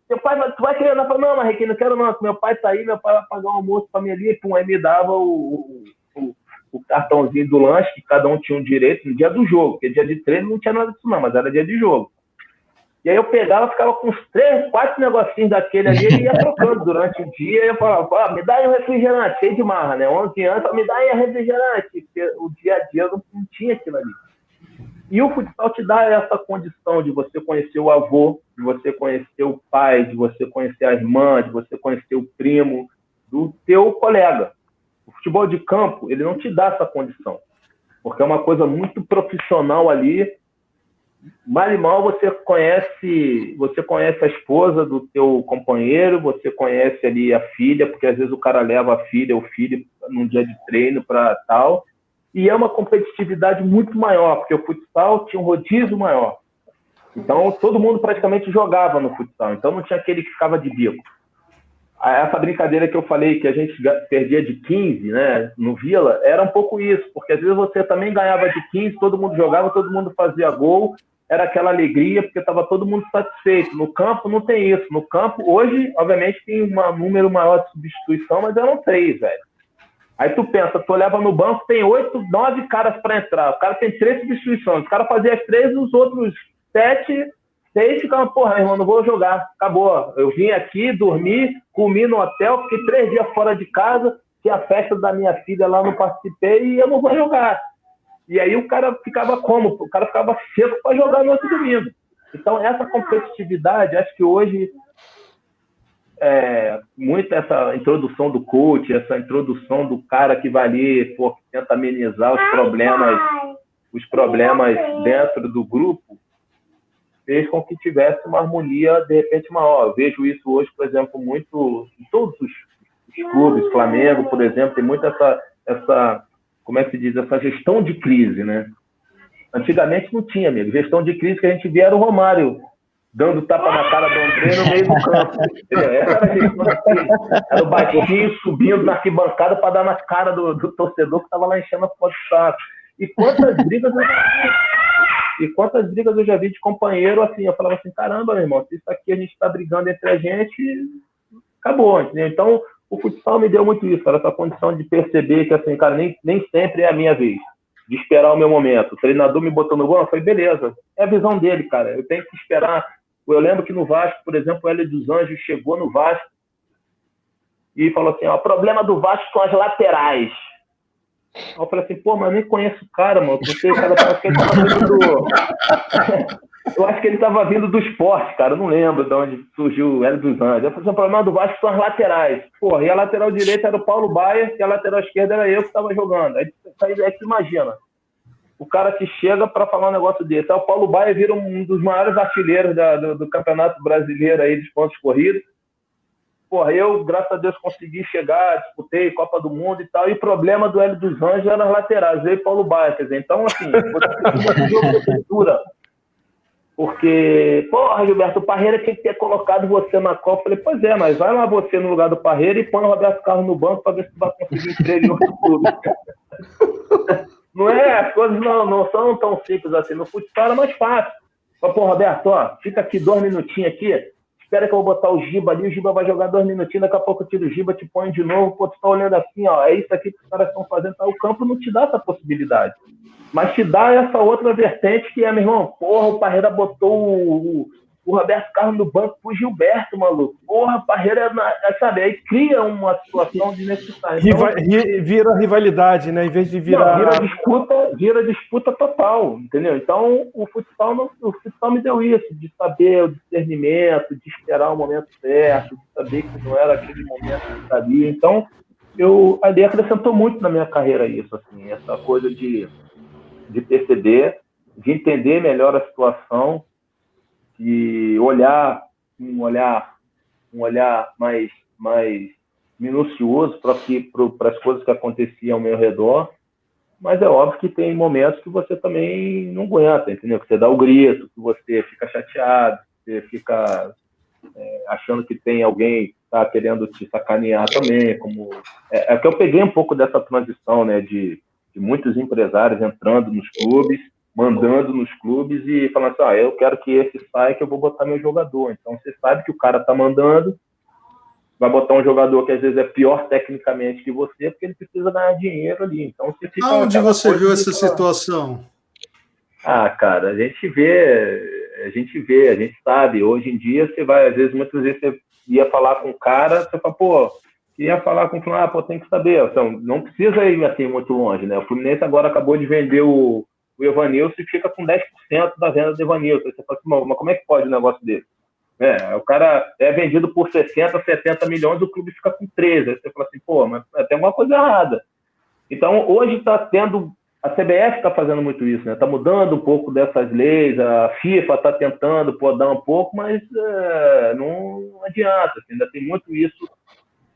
Teu pai, tu vai querer? Eu falei, não, Marrequinho, não quero não, meu pai tá aí, meu pai vai pagar um almoço pra mim ali, pum, aí me dava o cartãozinho do lanche, que cada um tinha um direito no dia do jogo, porque dia de treino não tinha nada disso não, mas era dia de jogo. E aí eu pegava, ficava com uns 3, 4 negocinhos daquele ali e ia trocando durante o dia. E eu falava, me dá aí um refrigerante, cheio de marra, né? 11 anos, me dá aí um refrigerante. Porque o dia a dia não tinha aquilo ali. E o futsal te dá essa condição de você conhecer o avô, de você conhecer o pai, de você conhecer a irmã, de você conhecer o primo, do teu colega. O futebol de campo, ele não te dá essa condição. Porque é uma coisa muito profissional ali. Mal e mal você conhece a esposa do teu companheiro, você conhece ali a filha, porque às vezes o cara leva a filha ou o filho num dia de treino para tal, e é uma competitividade muito maior, porque o futsal tinha um rodízio maior. Então todo mundo praticamente jogava no futsal, então não tinha aquele que ficava de bico. Essa brincadeira que eu falei que a gente perdia de 15, né, no Vila, era um pouco isso, porque às vezes você também ganhava de 15, todo mundo jogava, todo mundo fazia gol, era aquela alegria, porque estava todo mundo satisfeito. No campo não tem isso. No campo, hoje, obviamente, tem um número maior de substituição, mas eram 3, velho. Aí tu pensa, tu olhava no banco, tem 8, 9 caras para entrar, o cara tem 3 substituições, o cara fazia as 3, os outros 7... 6 ficavam, porra, irmão, não vou jogar, acabou. Eu vim aqui, dormi, comi no hotel, fiquei 3 dias fora de casa, tinha a festa da minha filha lá, não participei e eu não vou jogar. E aí o cara ficava como? O cara ficava seco para jogar no outro domingo. Então essa competitividade, acho que hoje, muito essa introdução do coach, essa introdução do cara que vai ali, pô, que tenta amenizar os problemas dentro do grupo, fez com que tivesse uma harmonia, de repente, maior. Eu vejo isso hoje, por exemplo, muito em todos os clubes. Flamengo, por exemplo, tem muito essa como é que se diz, essa gestão de crise, né? Antigamente não tinha, amigo. Gestão de crise que a gente via era o Romário dando tapa na cara do André no meio do campo. Essa era a gestão de crise. Era o baixinho subindo na arquibancada para dar na cara do torcedor que estava lá enchendo a porta do saco. E quantas brigas eu já vi de companheiro, assim, eu falava assim, caramba, meu irmão, se isso aqui a gente está brigando entre a gente, acabou, entendeu? Então, o futsal me deu muito isso, cara, essa condição de perceber que, assim, cara, nem sempre é a minha vez, de esperar o meu momento. O treinador me botou no gol, foi beleza, é a visão dele, cara, eu tenho que esperar. Eu lembro que no Vasco, por exemplo, o Hélio dos Anjos chegou no Vasco e falou assim, ó, o problema do Vasco são as laterais. Eu falei assim, pô, mas eu nem conheço o cara, mano. Não sei, cara, acho que ele tava vindo eu acho que ele tava vindo do esporte, cara. Eu não lembro de onde surgiu o Hélio dos Anjos. Eu falei assim, o problema do Vasco são as laterais. Porra, e a lateral direita era o Paulo Baia e a lateral esquerda era eu que tava jogando. Aí tu imagina. O cara que chega para falar um negócio desse. Então, o Paulo Baia vira um dos maiores artilheiros do Campeonato Brasileiro aí dos pontos corridos. Porra, eu, graças a Deus, consegui chegar, disputei Copa do Mundo e tal, e o problema do Hélio dos Anjos era nas laterais, eu e Paulo Baia, quer dizer, então, assim, você tem um jogo de cultura, porque, porra, Gilberto, o Parreira tinha que ter colocado você na Copa. Eu falei, pois é, mas vai lá você no lugar do Parreira e põe o Roberto Carlos no banco para ver se tu vai conseguir emprego em outro clube. Não é, as coisas não são tão simples assim, no futsal é mais fácil. Pô, Roberto, ó, fica aqui 2 minutinhos aqui, espera que eu vou botar o Giba ali, o Giba vai jogar 2 minutinhos, daqui a pouco eu tiro o Giba, te ponho de novo, pô, tu tá olhando assim, ó, é isso aqui que os caras estão fazendo, tá? O campo não te dá essa possibilidade, mas te dá essa outra vertente que é, meu irmão, porra, o Parreira botou o Roberto Carlos no banco pro Gilberto, maluco, porra, o Parreira, sabe, aí cria uma situação de necessidade. Então, vira rivalidade, né, em vez de virar... Não, vira disputa total, entendeu? Então, o futsal me deu isso, de saber o discernimento, de esperar o momento certo, de saber que não era aquele momento que estaria. Então, ali acrescentou muito na minha carreira isso, assim, essa coisa de perceber, de entender melhor a situação, de olhar um olhar mais minucioso para as coisas que aconteciam ao meu redor. Mas é óbvio que tem momentos que você também não aguenta, entendeu? Que você dá o grito, que você fica chateado, que você fica achando que tem alguém que está querendo te sacanear também. É que eu peguei um pouco dessa transição, né, de muitos empresários entrando nos clubes, mandando nos clubes e falando assim, eu quero que esse saia que eu vou botar meu jogador. Então você sabe que o cara está mandando, vai botar um jogador que às vezes é pior tecnicamente que você, porque ele precisa ganhar dinheiro ali. Então você fica... Onde você viu essa situação? Cara, a gente vê, a gente sabe. Hoje em dia você vai, às vezes, muitas vezes você ia falar com o cara, você fala, pô, ia falar com o fulano, tem que saber. Então, não precisa ir assim muito longe, né? O Fluminense agora acabou de vender o Evanilson e fica com 10% da venda do Evanilson. Você fala assim, mas como é que pode um negócio desse? O cara é vendido por 60, 70 milhões, o clube fica com 13. Aí você fala assim, pô, mas tem alguma coisa errada. Então, hoje está tendo... A CBF está fazendo muito isso, né? Está mudando um pouco dessas leis, a FIFA está tentando podar um pouco, mas não adianta. Assim, ainda tem muito isso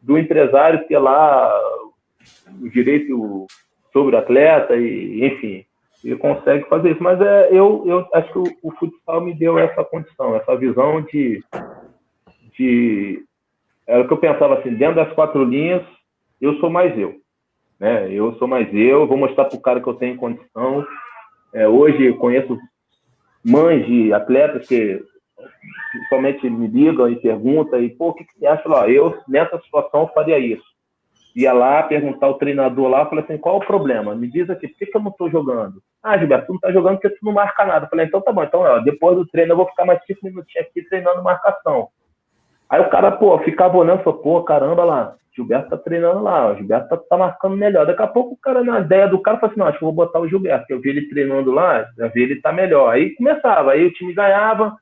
do empresário ter lá o direito sobre o atleta, e, enfim, ele consegue fazer isso. Mas eu acho que o futsal me deu essa condição, essa visão de era o que eu pensava assim, dentro das 4 linhas, eu sou mais eu. Eu sou mais eu, vou mostrar para o cara que eu tenho condição. Hoje eu conheço mães de atletas que somente me ligam e perguntam, pô, o que você acha lá? Eu, nessa situação, faria isso. Ia lá, perguntar ao treinador lá, falei assim, qual o problema? Me diz aqui, por que eu não estou jogando? Gilberto, tu não está jogando porque tu não marca nada. Eu falei, então tá bom, então depois do treino eu vou ficar mais 5 minutinhos aqui treinando marcação. Aí o cara, ficava olhando, falou, pô, caramba lá, Gilberto tá treinando lá, o Gilberto tá marcando melhor. Daqui a pouco o cara, na ideia do cara, falou assim, não, acho que eu vou botar o Gilberto, eu vi ele treinando lá, já vi ele tá melhor. Aí começava, aí o time ganhava,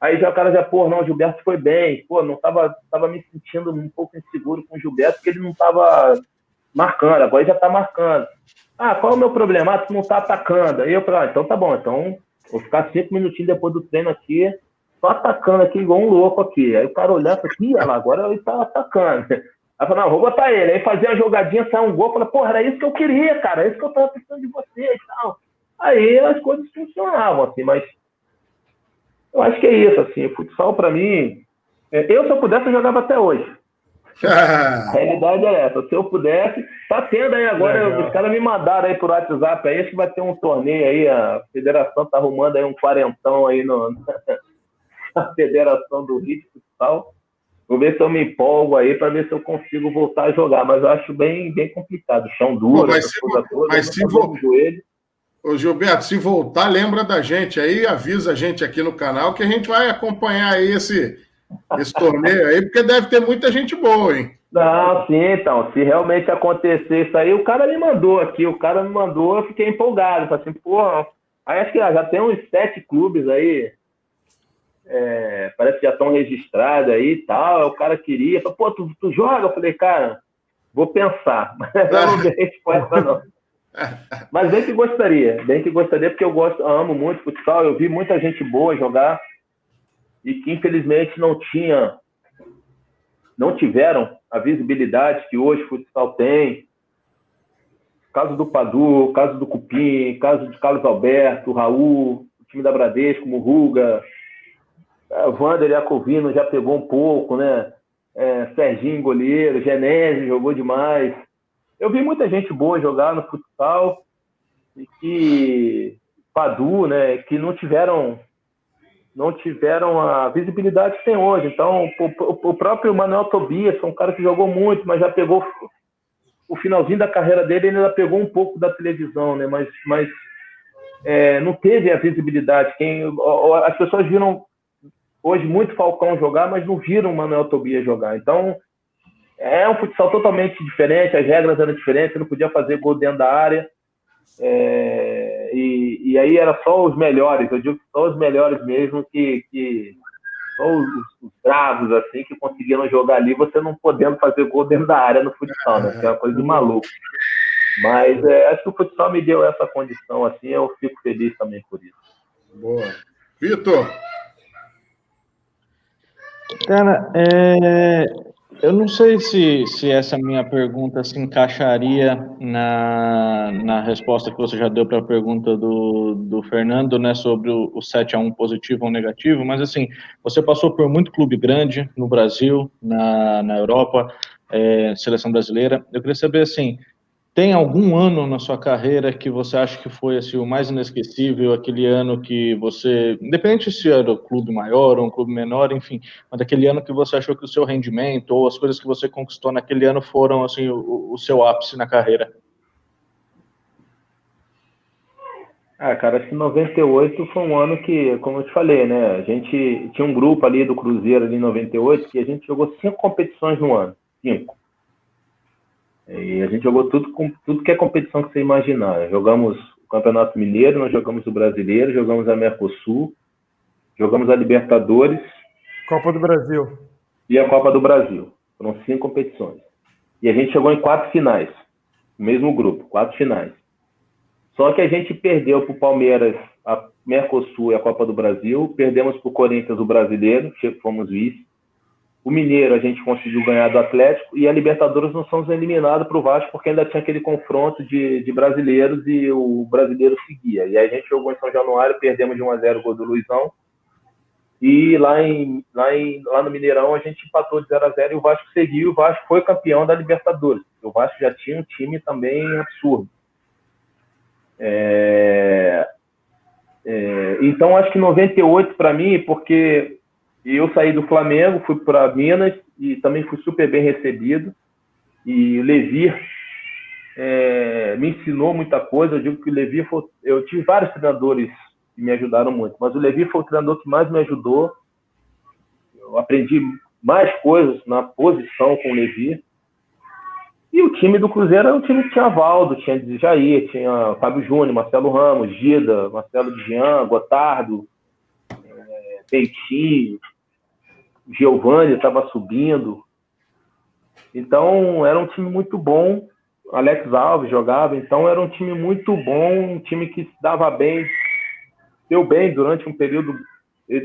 aí já o cara pô, não, o Gilberto foi bem, pô, não tava me sentindo um pouco inseguro com o Gilberto, porque ele não tava marcando, agora ele já tá marcando. Qual é o meu problema? Tu não tá atacando. Aí eu falei, então tá bom, então vou ficar 5 minutinhos depois do treino aqui, só atacando aqui igual um louco aqui. Aí o cara olhava aqui, olha lá, agora ele tá atacando. Aí eu falei, não, vou botar ele. Aí fazia a jogadinha, saia um gol, falei, porra, era isso que eu queria, cara, é isso que eu tava precisando de você e tal. Aí as coisas funcionavam, assim, mas eu acho que é isso, assim, o futsal pra mim, eu se eu pudesse eu jogava até hoje. A realidade é essa. Se eu pudesse, tá tendo aí agora, os caras me mandaram aí por WhatsApp aí, acho que vai ter um torneio aí, a federação tá arrumando aí um quarentão aí na federação do Rio de Futsal. Vou ver se eu me empolgo aí para ver se eu consigo voltar a jogar, mas eu acho bem complicado. Chão duro, Ô, Gilberto, se voltar, lembra da gente aí, avisa a gente aqui no canal que a gente vai acompanhar aí esse torneio aí, porque deve ter muita gente boa, hein? Não, sim, então, se realmente acontecer isso aí, o cara me mandou, eu fiquei empolgado, falei assim, porra, aí acho que já tem uns 7 clubes aí, parece que já estão registrados aí e tal, o cara queria, falei, pô, tu joga? Eu falei, cara, vou pensar, mas eu não dei resposta não. Mas bem que gostaria, porque eu amo muito futsal, eu vi muita gente boa jogar e que infelizmente não tiveram a visibilidade que hoje o futsal tem. Caso do Padu, caso do Cupim, caso de Carlos Alberto, Raul, o time da Bradesco, como o Ruga, o Vander Iacovino já pegou um pouco, né? Serginho, goleiro, Genésio jogou demais. Eu vi muita gente boa jogar no futsal e que Padu, né, que não tiveram a visibilidade que tem hoje. Então, o próprio Manuel Tobias, um cara que jogou muito, mas já pegou o finalzinho da carreira dele, ele ainda pegou um pouco da televisão, né? Mas não teve a visibilidade. As pessoas viram hoje muito Falcão jogar, mas não viram o Manuel Tobias jogar. Então, é um futsal totalmente diferente, as regras eram diferentes, você não podia fazer gol dentro da área. E aí era só os melhores, eu digo que só os melhores mesmo, só os bravos, assim, que conseguiram jogar ali, você não podendo fazer gol dentro da área no futsal, né? Que é uma coisa de maluco. Mas acho que o futsal me deu essa condição, assim, eu fico feliz também por isso. Boa. Vitor? Cara, eu não sei se essa minha pergunta se encaixaria na resposta que você já deu para a pergunta do Fernando, né, sobre o 7-1 positivo ou negativo, mas assim, você passou por muito clube grande no Brasil, na Europa, seleção brasileira. Eu queria saber, assim, tem algum ano na sua carreira que você acha que foi assim, o mais inesquecível, aquele ano que você, independente se era um clube maior ou um clube menor, enfim, mas aquele ano que você achou que o seu rendimento ou as coisas que você conquistou naquele ano foram assim, o seu ápice na carreira? Cara, acho que 98 foi um ano que, como eu te falei, né, a gente tinha um grupo ali do Cruzeiro ali em 98 que a gente jogou 5 competições no ano, 5. E a gente jogou tudo que é competição que você imaginar. Jogamos o Campeonato Mineiro, nós jogamos o Brasileiro, jogamos a Mercosul, jogamos a Libertadores. Copa do Brasil. E a Copa do Brasil. Foram 5 competições. E a gente chegou em 4 finais. No mesmo grupo, 4 finais. Só que a gente perdeu para o Palmeiras a Mercosul e a Copa do Brasil, perdemos para o Corinthians o Brasileiro, fomos vice. O Mineiro a gente conseguiu ganhar do Atlético e a Libertadores nós fomos eliminados para o Vasco porque ainda tinha aquele confronto de brasileiros e o brasileiro seguia. E aí a gente jogou em São Januário, perdemos de 1-0 o gol do Luizão. E lá no Mineirão a gente empatou de 0-0 e o Vasco seguiu e o Vasco foi campeão da Libertadores. O Vasco já tinha um time também absurdo. Então acho que 98 para mim, porque eu saí do Flamengo, fui para Minas e também fui super bem recebido. E o Levi me ensinou muita coisa. Eu digo que o Levi eu tive vários treinadores que me ajudaram muito, mas o Levi foi o treinador que mais me ajudou. Eu aprendi mais coisas na posição com o Levi. E o time do Cruzeiro era um time que tinha Valdo, tinha Jair, tinha Fábio Júnior, Marcelo Ramos, Gida, Marcelo Jean, Gotardo, Peitinho, Giovani estava subindo. Então era um time muito bom. Alex Alves jogava, então era um time muito bom, um time que se dava bem, deu bem durante um período,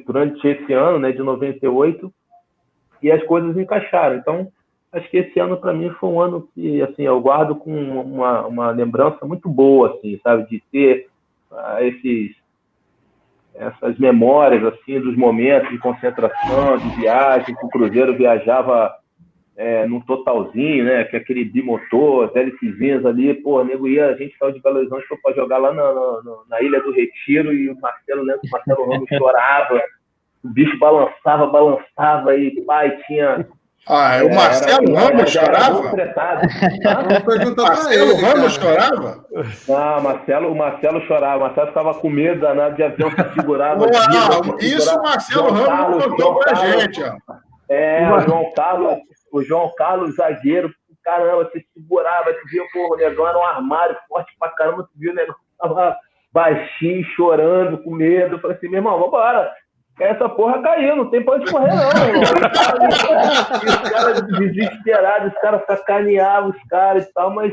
durante esse ano, né, de 98, e as coisas encaixaram. Então acho que esse ano para mim foi um ano que, assim, eu guardo com uma lembrança muito boa, assim, sabe, de ter essas memórias, assim, dos momentos de concentração, de viagem, que o Cruzeiro viajava num totalzinho, né? Que é aquele bimotor, as hélicezinhas ali, pô, o nego ia, a gente saiu de Belo Horizonte para jogar lá na Ilha do Retiro, e o Marcelo, lembra que o Marcelo Ramos chorava, o bicho balançava, e pai, tinha... o Marcelo Ramos chorava? Vamos perguntar para ele, Marcelo Ramos chorava? Não, o Marcelo chorava. O Marcelo ficava com medo danado de avião, se segurava. Isso o Marcelo Ramos contou pra gente, ó. O João Carlos, zagueiro, caramba, se segurava, tu via, pô, o negão era um armário forte pra caramba, tu via o negão tava baixinho, chorando, com medo. Eu falei assim, meu irmão, vambora. Essa porra caiu, não tem pra onde correr, não, irmão. E os caras desesperados, os caras sacaneavam os caras e tal, mas...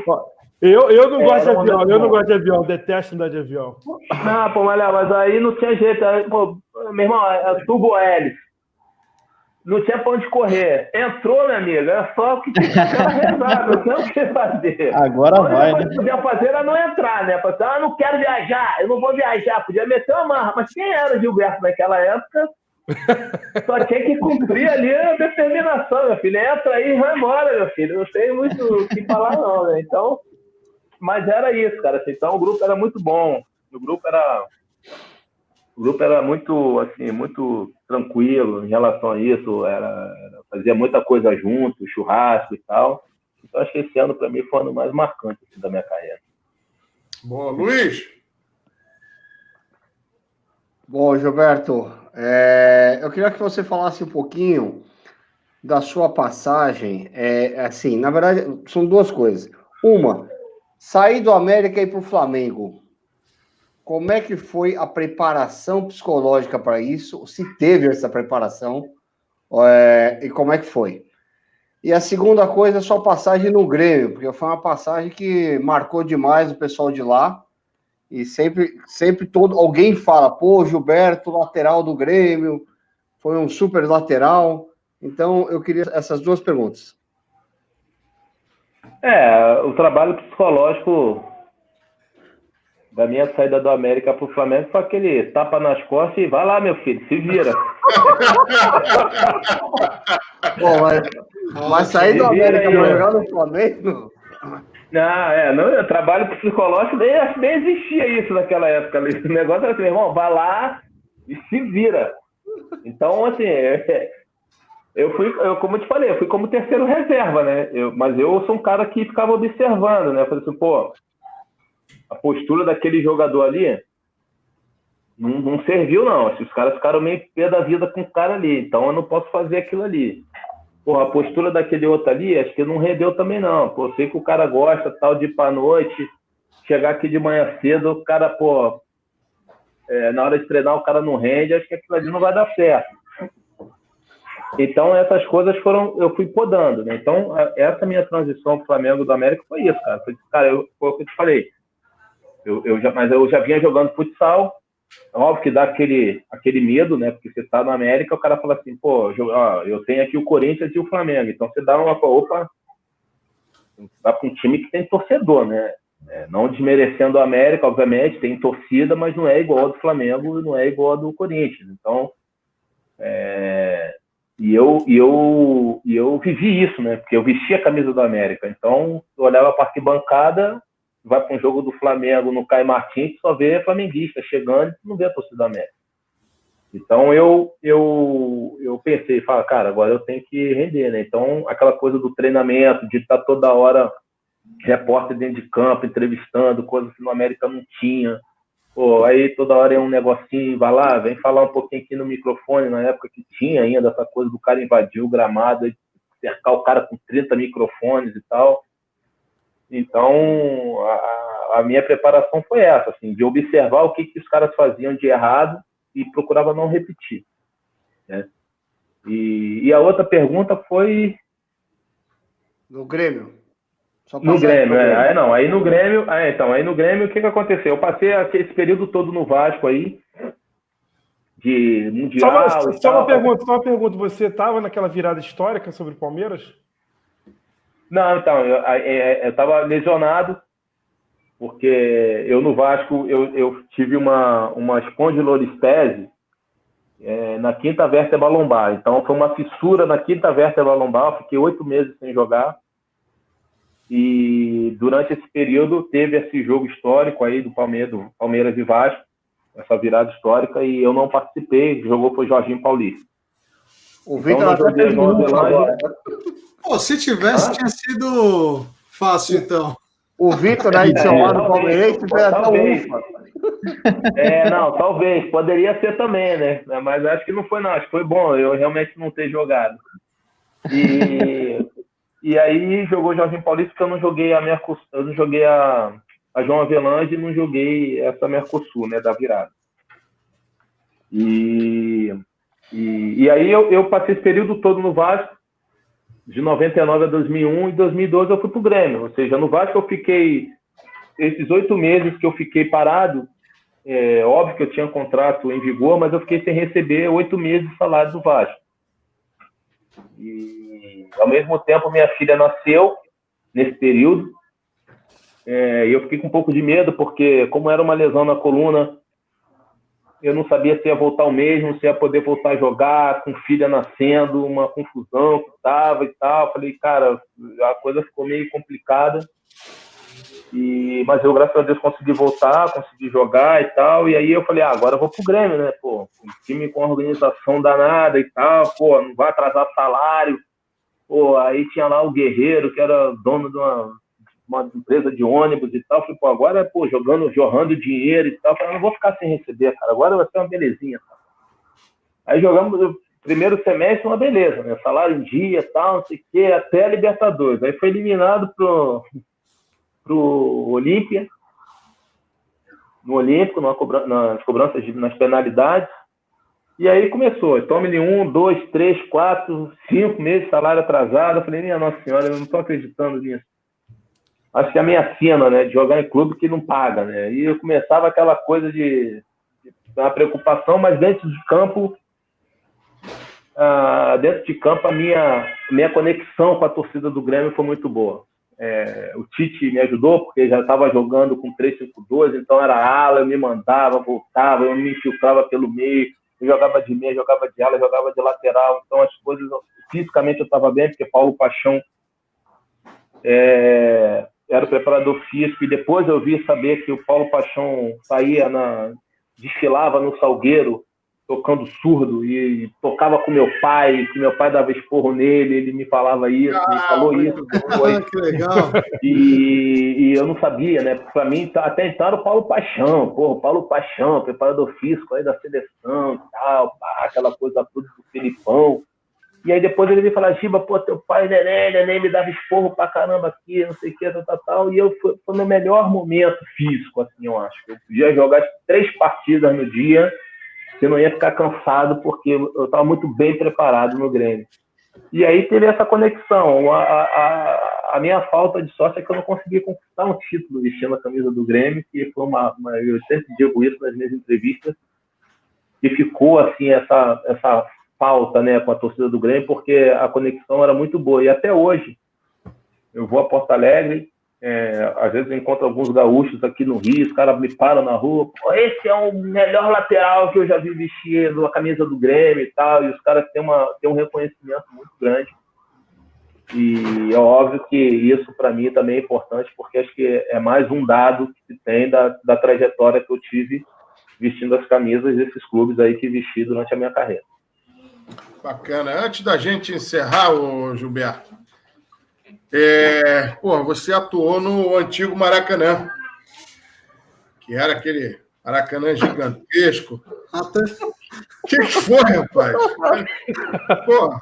Eu não gosto de avião, eu não gosto de avião, detesto andar de avião. Não, pô, mas aí não tinha jeito. Aí, pô, meu irmão, tubo hélice. Não tinha pra onde correr. Entrou, meu amigo, era só o que tinha que rezar, não tinha o que fazer. Agora vai, né? O que podia fazer era não entrar, né? Falar, não quero viajar, eu não vou viajar. Podia meter uma marra, mas quem era o Gilberto naquela época? Só tinha que cumprir ali a determinação, meu filho. Entra aí e vai embora, meu filho. Não tem muito o que falar, não, né? Então, mas era isso, cara. Assim, então o grupo era muito bom. O grupo era muito, assim, muito tranquilo em relação a isso. Fazia muita coisa junto, churrasco e tal. Então acho que esse ano, para mim, foi o ano mais marcante assim, da minha carreira. Boa, Luiz. Bom, Gilberto, eu queria que você falasse um pouquinho da sua passagem. Assim, na verdade, são duas coisas. Uma, sair do América e ir para o Flamengo. Como é que foi a preparação psicológica para isso? Se teve essa preparação, e como é que foi? E a segunda coisa é sua passagem no Grêmio, porque foi uma passagem que marcou demais o pessoal de lá. E sempre alguém fala, pô, Gilberto, lateral do Grêmio, foi um super lateral. Então, eu queria essas duas perguntas. O trabalho psicológico da minha saída do América para o Flamengo foi aquele tapa nas costas e vai lá, meu filho, se vira. Bom, mas sair do América para jogar no Flamengo... Não, trabalho psicológico, nem existia isso naquela época. O negócio era assim, meu irmão, vai lá e se vira. Então, assim, como eu te falei, eu fui como terceiro reserva, né? Mas eu sou um cara que ficava observando, né? Eu falei assim, pô, a postura daquele jogador ali não serviu, não. Os caras ficaram meio pé da vida com o cara ali, então eu não posso fazer aquilo ali. Pô, a postura daquele outro ali, acho que não rendeu também, não. Pô, sei que o cara gosta, tal, de ir pra noite, chegar aqui de manhã cedo, o cara, pô, na hora de treinar o cara não rende, acho que aquilo ali não vai dar certo. Então, essas coisas eu fui podando, né? Então, essa minha transição pro Flamengo do América foi isso, cara. Foi o que eu te falei. Mas eu já vinha jogando futsal. Óbvio que dá aquele medo, né? Porque você tá na América, o cara fala assim, pô, eu tenho aqui o Corinthians e o Flamengo. Então você dá opa, vai para um time que tem torcedor, né? Não desmerecendo a América, obviamente, tem torcida, mas não é igual ao do Flamengo e não é igual ao do Corinthians. Então, e eu vivi isso, né? Porque eu vestia a camisa do América. Então, eu olhava para a arquibancada, vai para um jogo do Flamengo no Caio Martins, só vê flamenguista chegando e não vê a torcida da América. Então eu pensei, cara, agora eu tenho que render, né? Então aquela coisa do treinamento, de estar toda hora repórter dentro de campo, entrevistando, coisas que no América não tinha. Pô, aí toda hora é um negocinho, vai lá, vem falar um pouquinho aqui no microfone, na época que tinha ainda essa coisa do cara invadir o gramado, cercar o cara com 30 microfones e tal. Então, a minha preparação foi essa, assim, de observar o que os caras faziam de errado e procurava não repetir, né? E a outra pergunta foi... No Grêmio. No Grêmio, Aí no Grêmio, o que aconteceu? Eu passei esse período todo no Vasco aí, de Mundial Só uma pergunta. Você estava naquela virada histórica sobre o Palmeiras? Não, então, eu estava lesionado, porque eu no Vasco, eu tive uma espondilolistese, na quinta vértebra lombar. Então, foi uma fissura na quinta vértebra lombar. Eu fiquei 8 meses sem jogar. E durante esse período teve esse jogo histórico aí do Palmeiras e Vasco, essa virada histórica, e eu não participei. Jogou foi Jorginho Paulista. O Vitor até fez agora. Pô, se tivesse, tinha sido fácil, então. O Vitor, na edição lá do Palmeirense, fez até talvez. ufa. Não, talvez. Poderia ser também, né? Mas acho que não foi, não. Acho que foi bom eu realmente não ter jogado. E aí jogou Jorginho Paulista, porque eu não joguei a João Avelange e não joguei essa Mercosul, né, da virada. E aí eu passei esse período todo no Vasco, de 99 a 2001, e em 2012 eu fui pro Grêmio. Ou seja, no Vasco eu fiquei, esses 8 meses que eu fiquei parado, óbvio que eu tinha contrato em vigor, mas eu fiquei sem receber 8 meses de salário do Vasco. E ao mesmo tempo minha filha nasceu nesse período, e eu fiquei com um pouco de medo, porque como era uma lesão na coluna, eu não sabia se ia voltar o mesmo, se ia poder voltar a jogar, com filha nascendo, uma confusão que estava e tal. Falei, cara, a coisa ficou meio complicada, mas eu, graças a Deus, consegui voltar, consegui jogar e tal. E aí eu falei, agora eu vou pro Grêmio, né? Pô, um time com organização danada e tal, pô, não vai atrasar salário. Pô, aí tinha lá o Guerreiro, que era dono de uma empresa de ônibus e tal. Falei, pô, agora, pô, jorrando dinheiro e tal. Falei, não vou ficar sem receber, cara. Agora vai ser uma belezinha, cara. Aí jogamos o primeiro semestre, uma beleza, né? Salário em dia e tal, não sei o quê, até a Libertadores. Aí foi eliminado pro Olímpia, no Olímpico, nas cobranças, nas penalidades. E aí começou, tome-lhe 1, 2, 3, 4, 5 meses de salário atrasado. Eu falei, minha Nossa Senhora, eu não estou acreditando nisso. Acho que é a minha cena, né, de jogar em clube que não paga, né? E eu começava aquela coisa de uma preocupação, mas dentro de campo, a minha conexão com a torcida do Grêmio foi muito boa. O Tite me ajudou, porque já estava jogando com 3-5-2, então era ala, eu me mandava, voltava, eu me infiltrava pelo meio, eu jogava de meia, jogava de ala, jogava de lateral, então as coisas, fisicamente eu estava bem, porque Paulo Paixão era o preparador físico, e depois eu vi saber que o Paulo Paixão desfilava no Salgueiro, tocando surdo, e tocava com meu pai, que meu pai dava esporro nele, ele me falava isso, me falou isso. Que legal. E eu não sabia, né? Para mim, até então era o Paulo Paixão, o Paulo Paixão, preparador físico aí da seleção e tal, aquela coisa toda do Filipão. E aí depois ele me falou, Giba, pô, teu pai, neném, me dava esporro pra caramba aqui, não sei o que, tal. E foi meu melhor momento físico, assim, eu acho. Eu podia jogar 3 partidas no dia, que eu não ia ficar cansado, porque eu estava muito bem preparado no Grêmio. E aí teve essa conexão. A minha falta de sorte é que eu não consegui conquistar um título vestindo a camisa do Grêmio, que foi eu sempre digo isso nas minhas entrevistas, e ficou assim essa falta, né, com a torcida do Grêmio, porque a conexão era muito boa. E até hoje, eu vou a Porto Alegre, às vezes eu encontro alguns gaúchos aqui no Rio, os caras me param na rua, pô, esse é o melhor lateral que eu já vi vestindo a camisa do Grêmio e tal, e os caras têm um reconhecimento muito grande. E é óbvio que isso para mim também é importante, porque acho que é mais um dado que tem da trajetória que eu tive vestindo as camisas desses clubes aí que vesti durante a minha carreira. Bacana. Antes da gente encerrar, Gilberto, você atuou no antigo Maracanã, que era aquele Maracanã gigantesco. O que foi, rapaz? Pô,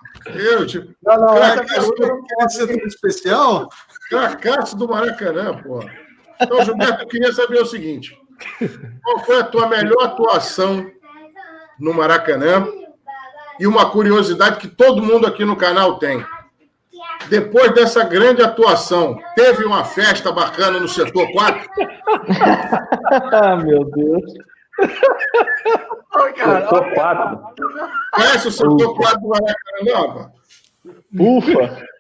setor especial? Cracaço do Maracanã, pô. Então, Gilberto, eu queria saber o seguinte: qual foi a tua melhor atuação no Maracanã? E uma curiosidade que todo mundo aqui no canal tem. Depois dessa grande atuação, teve uma festa bacana no setor 4? Meu Deus. Setor 4. Conhece o setor 4 do Maracanã, rapaz?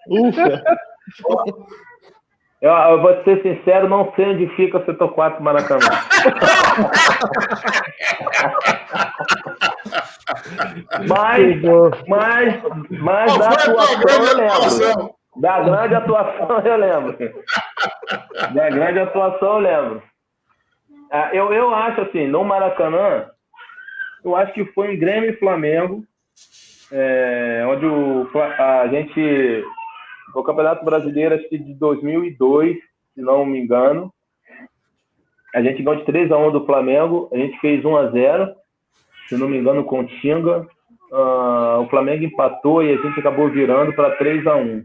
Ufa. Eu vou ser sincero, não sei onde fica o setor 4 do Maracanã. Mas Qual da foi a tua atuação grande eu lembro. atuação? Da grande atuação eu lembro. Da grande atuação eu lembro. Eu acho assim, no Maracanã, eu acho que foi em Grêmio e Flamengo, onde a gente, o Campeonato Brasileiro, acho que de 2002, se não me engano, a gente ganhou de 3-1 do Flamengo, a gente fez 1-0, se não me engano, com o Tinga. O Flamengo empatou e a gente acabou virando para 3-1.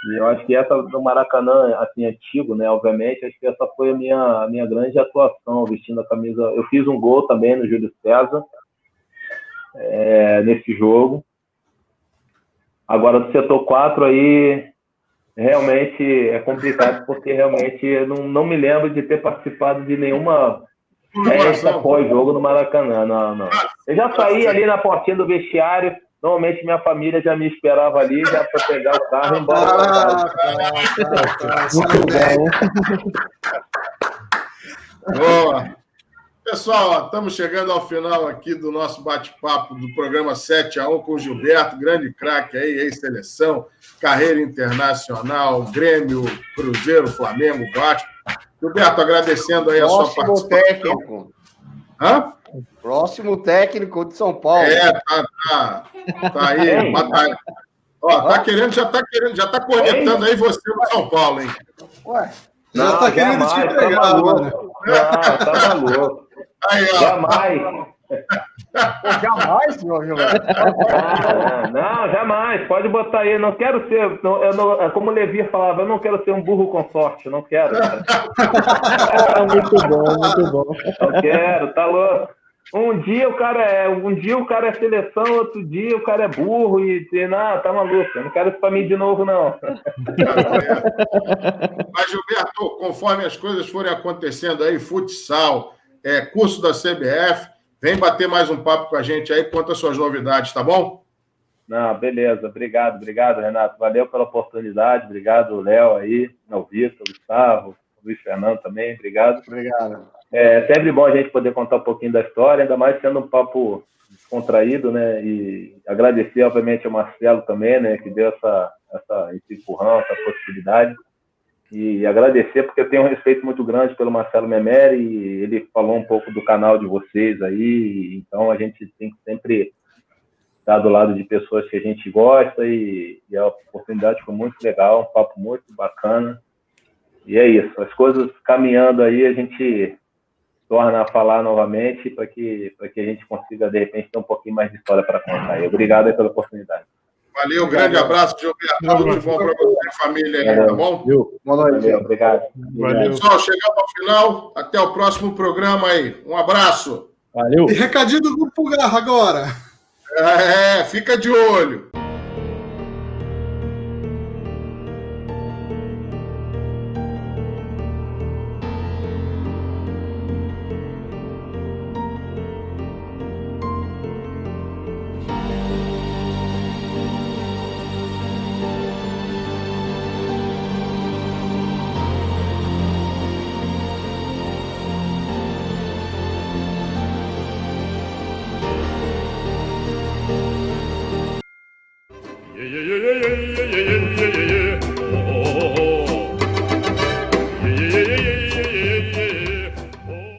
E eu acho que essa do Maracanã, assim, antigo, né? Obviamente, acho que essa foi a minha grande atuação, vestindo a camisa. Eu fiz um gol também no Júlio César, nesse jogo. Agora, do setor 4 aí, realmente é complicado, porque realmente eu não me lembro de ter participado de nenhuma festa pós-jogo no Maracanã. Não. Eu já saí ali na portinha do vestiário. Normalmente minha família já me esperava ali, já para pegar o carro e ir embora. Muito bem. Boa. Pessoal, estamos chegando ao final aqui do nosso bate-papo do programa 7-1 com o Gilberto, grande craque aí, ex-seleção, carreira internacional, Grêmio, Cruzeiro, Flamengo, Vasco. Gilberto, agradecendo aí a sua participação. Próximo técnico. Hã? Próximo técnico de São Paulo. Tá aí, batalha. Ó, já tá cornetando aí você no São Paulo, hein? Ué, Já tá querendo te pegar, mano. Não, tá maluco. Aí, ó. Jamais. jamais, meu Gilberto. Não, jamais. Pode botar aí. Não quero ser. Como o Levi falava, eu não quero ser um burro com sorte. Não quero. Muito bom. Não quero, tá louco. Um dia o cara é seleção, outro dia o cara é burro e não, tá maluco. Eu não quero isso pra mim de novo, não. Mas, Gilberto, conforme as coisas forem acontecendo aí, futsal, curso da CBF, vem bater mais um papo com a gente aí, conta as suas novidades, tá bom? Não, beleza. Obrigado, Renato. Valeu pela oportunidade. Obrigado, Léo aí, o Vitor, o Gustavo, o Luiz Fernando também. Obrigado. É sempre bom a gente poder contar um pouquinho da história, ainda mais sendo um papo descontraído, né? E agradecer, obviamente, ao Marcelo também, né? Que deu esse empurrão, essa possibilidade. E agradecer, porque eu tenho um respeito muito grande pelo Marcelo Memeri, e ele falou um pouco do canal de vocês aí, então a gente tem que sempre estar do lado de pessoas que a gente gosta, e a oportunidade foi muito legal, um papo muito bacana. E é isso, as coisas caminhando aí, a gente torna a falar novamente para que a gente consiga, de repente, ter um pouquinho mais de história para contar. E obrigado aí pela oportunidade. Valeu, grande abraço, Gilberto. Tudo de bom para você e a família aí, tá bom? Boa noite. Valeu, obrigado. Valeu. Pessoal, chegamos ao final. Até o próximo programa aí. Um abraço. Valeu. E recadinho do Grupo Garra agora. Fica de olho. Yeah, yeah, yeah, yeah, yeah, yeah, yeah, yeah, yeah.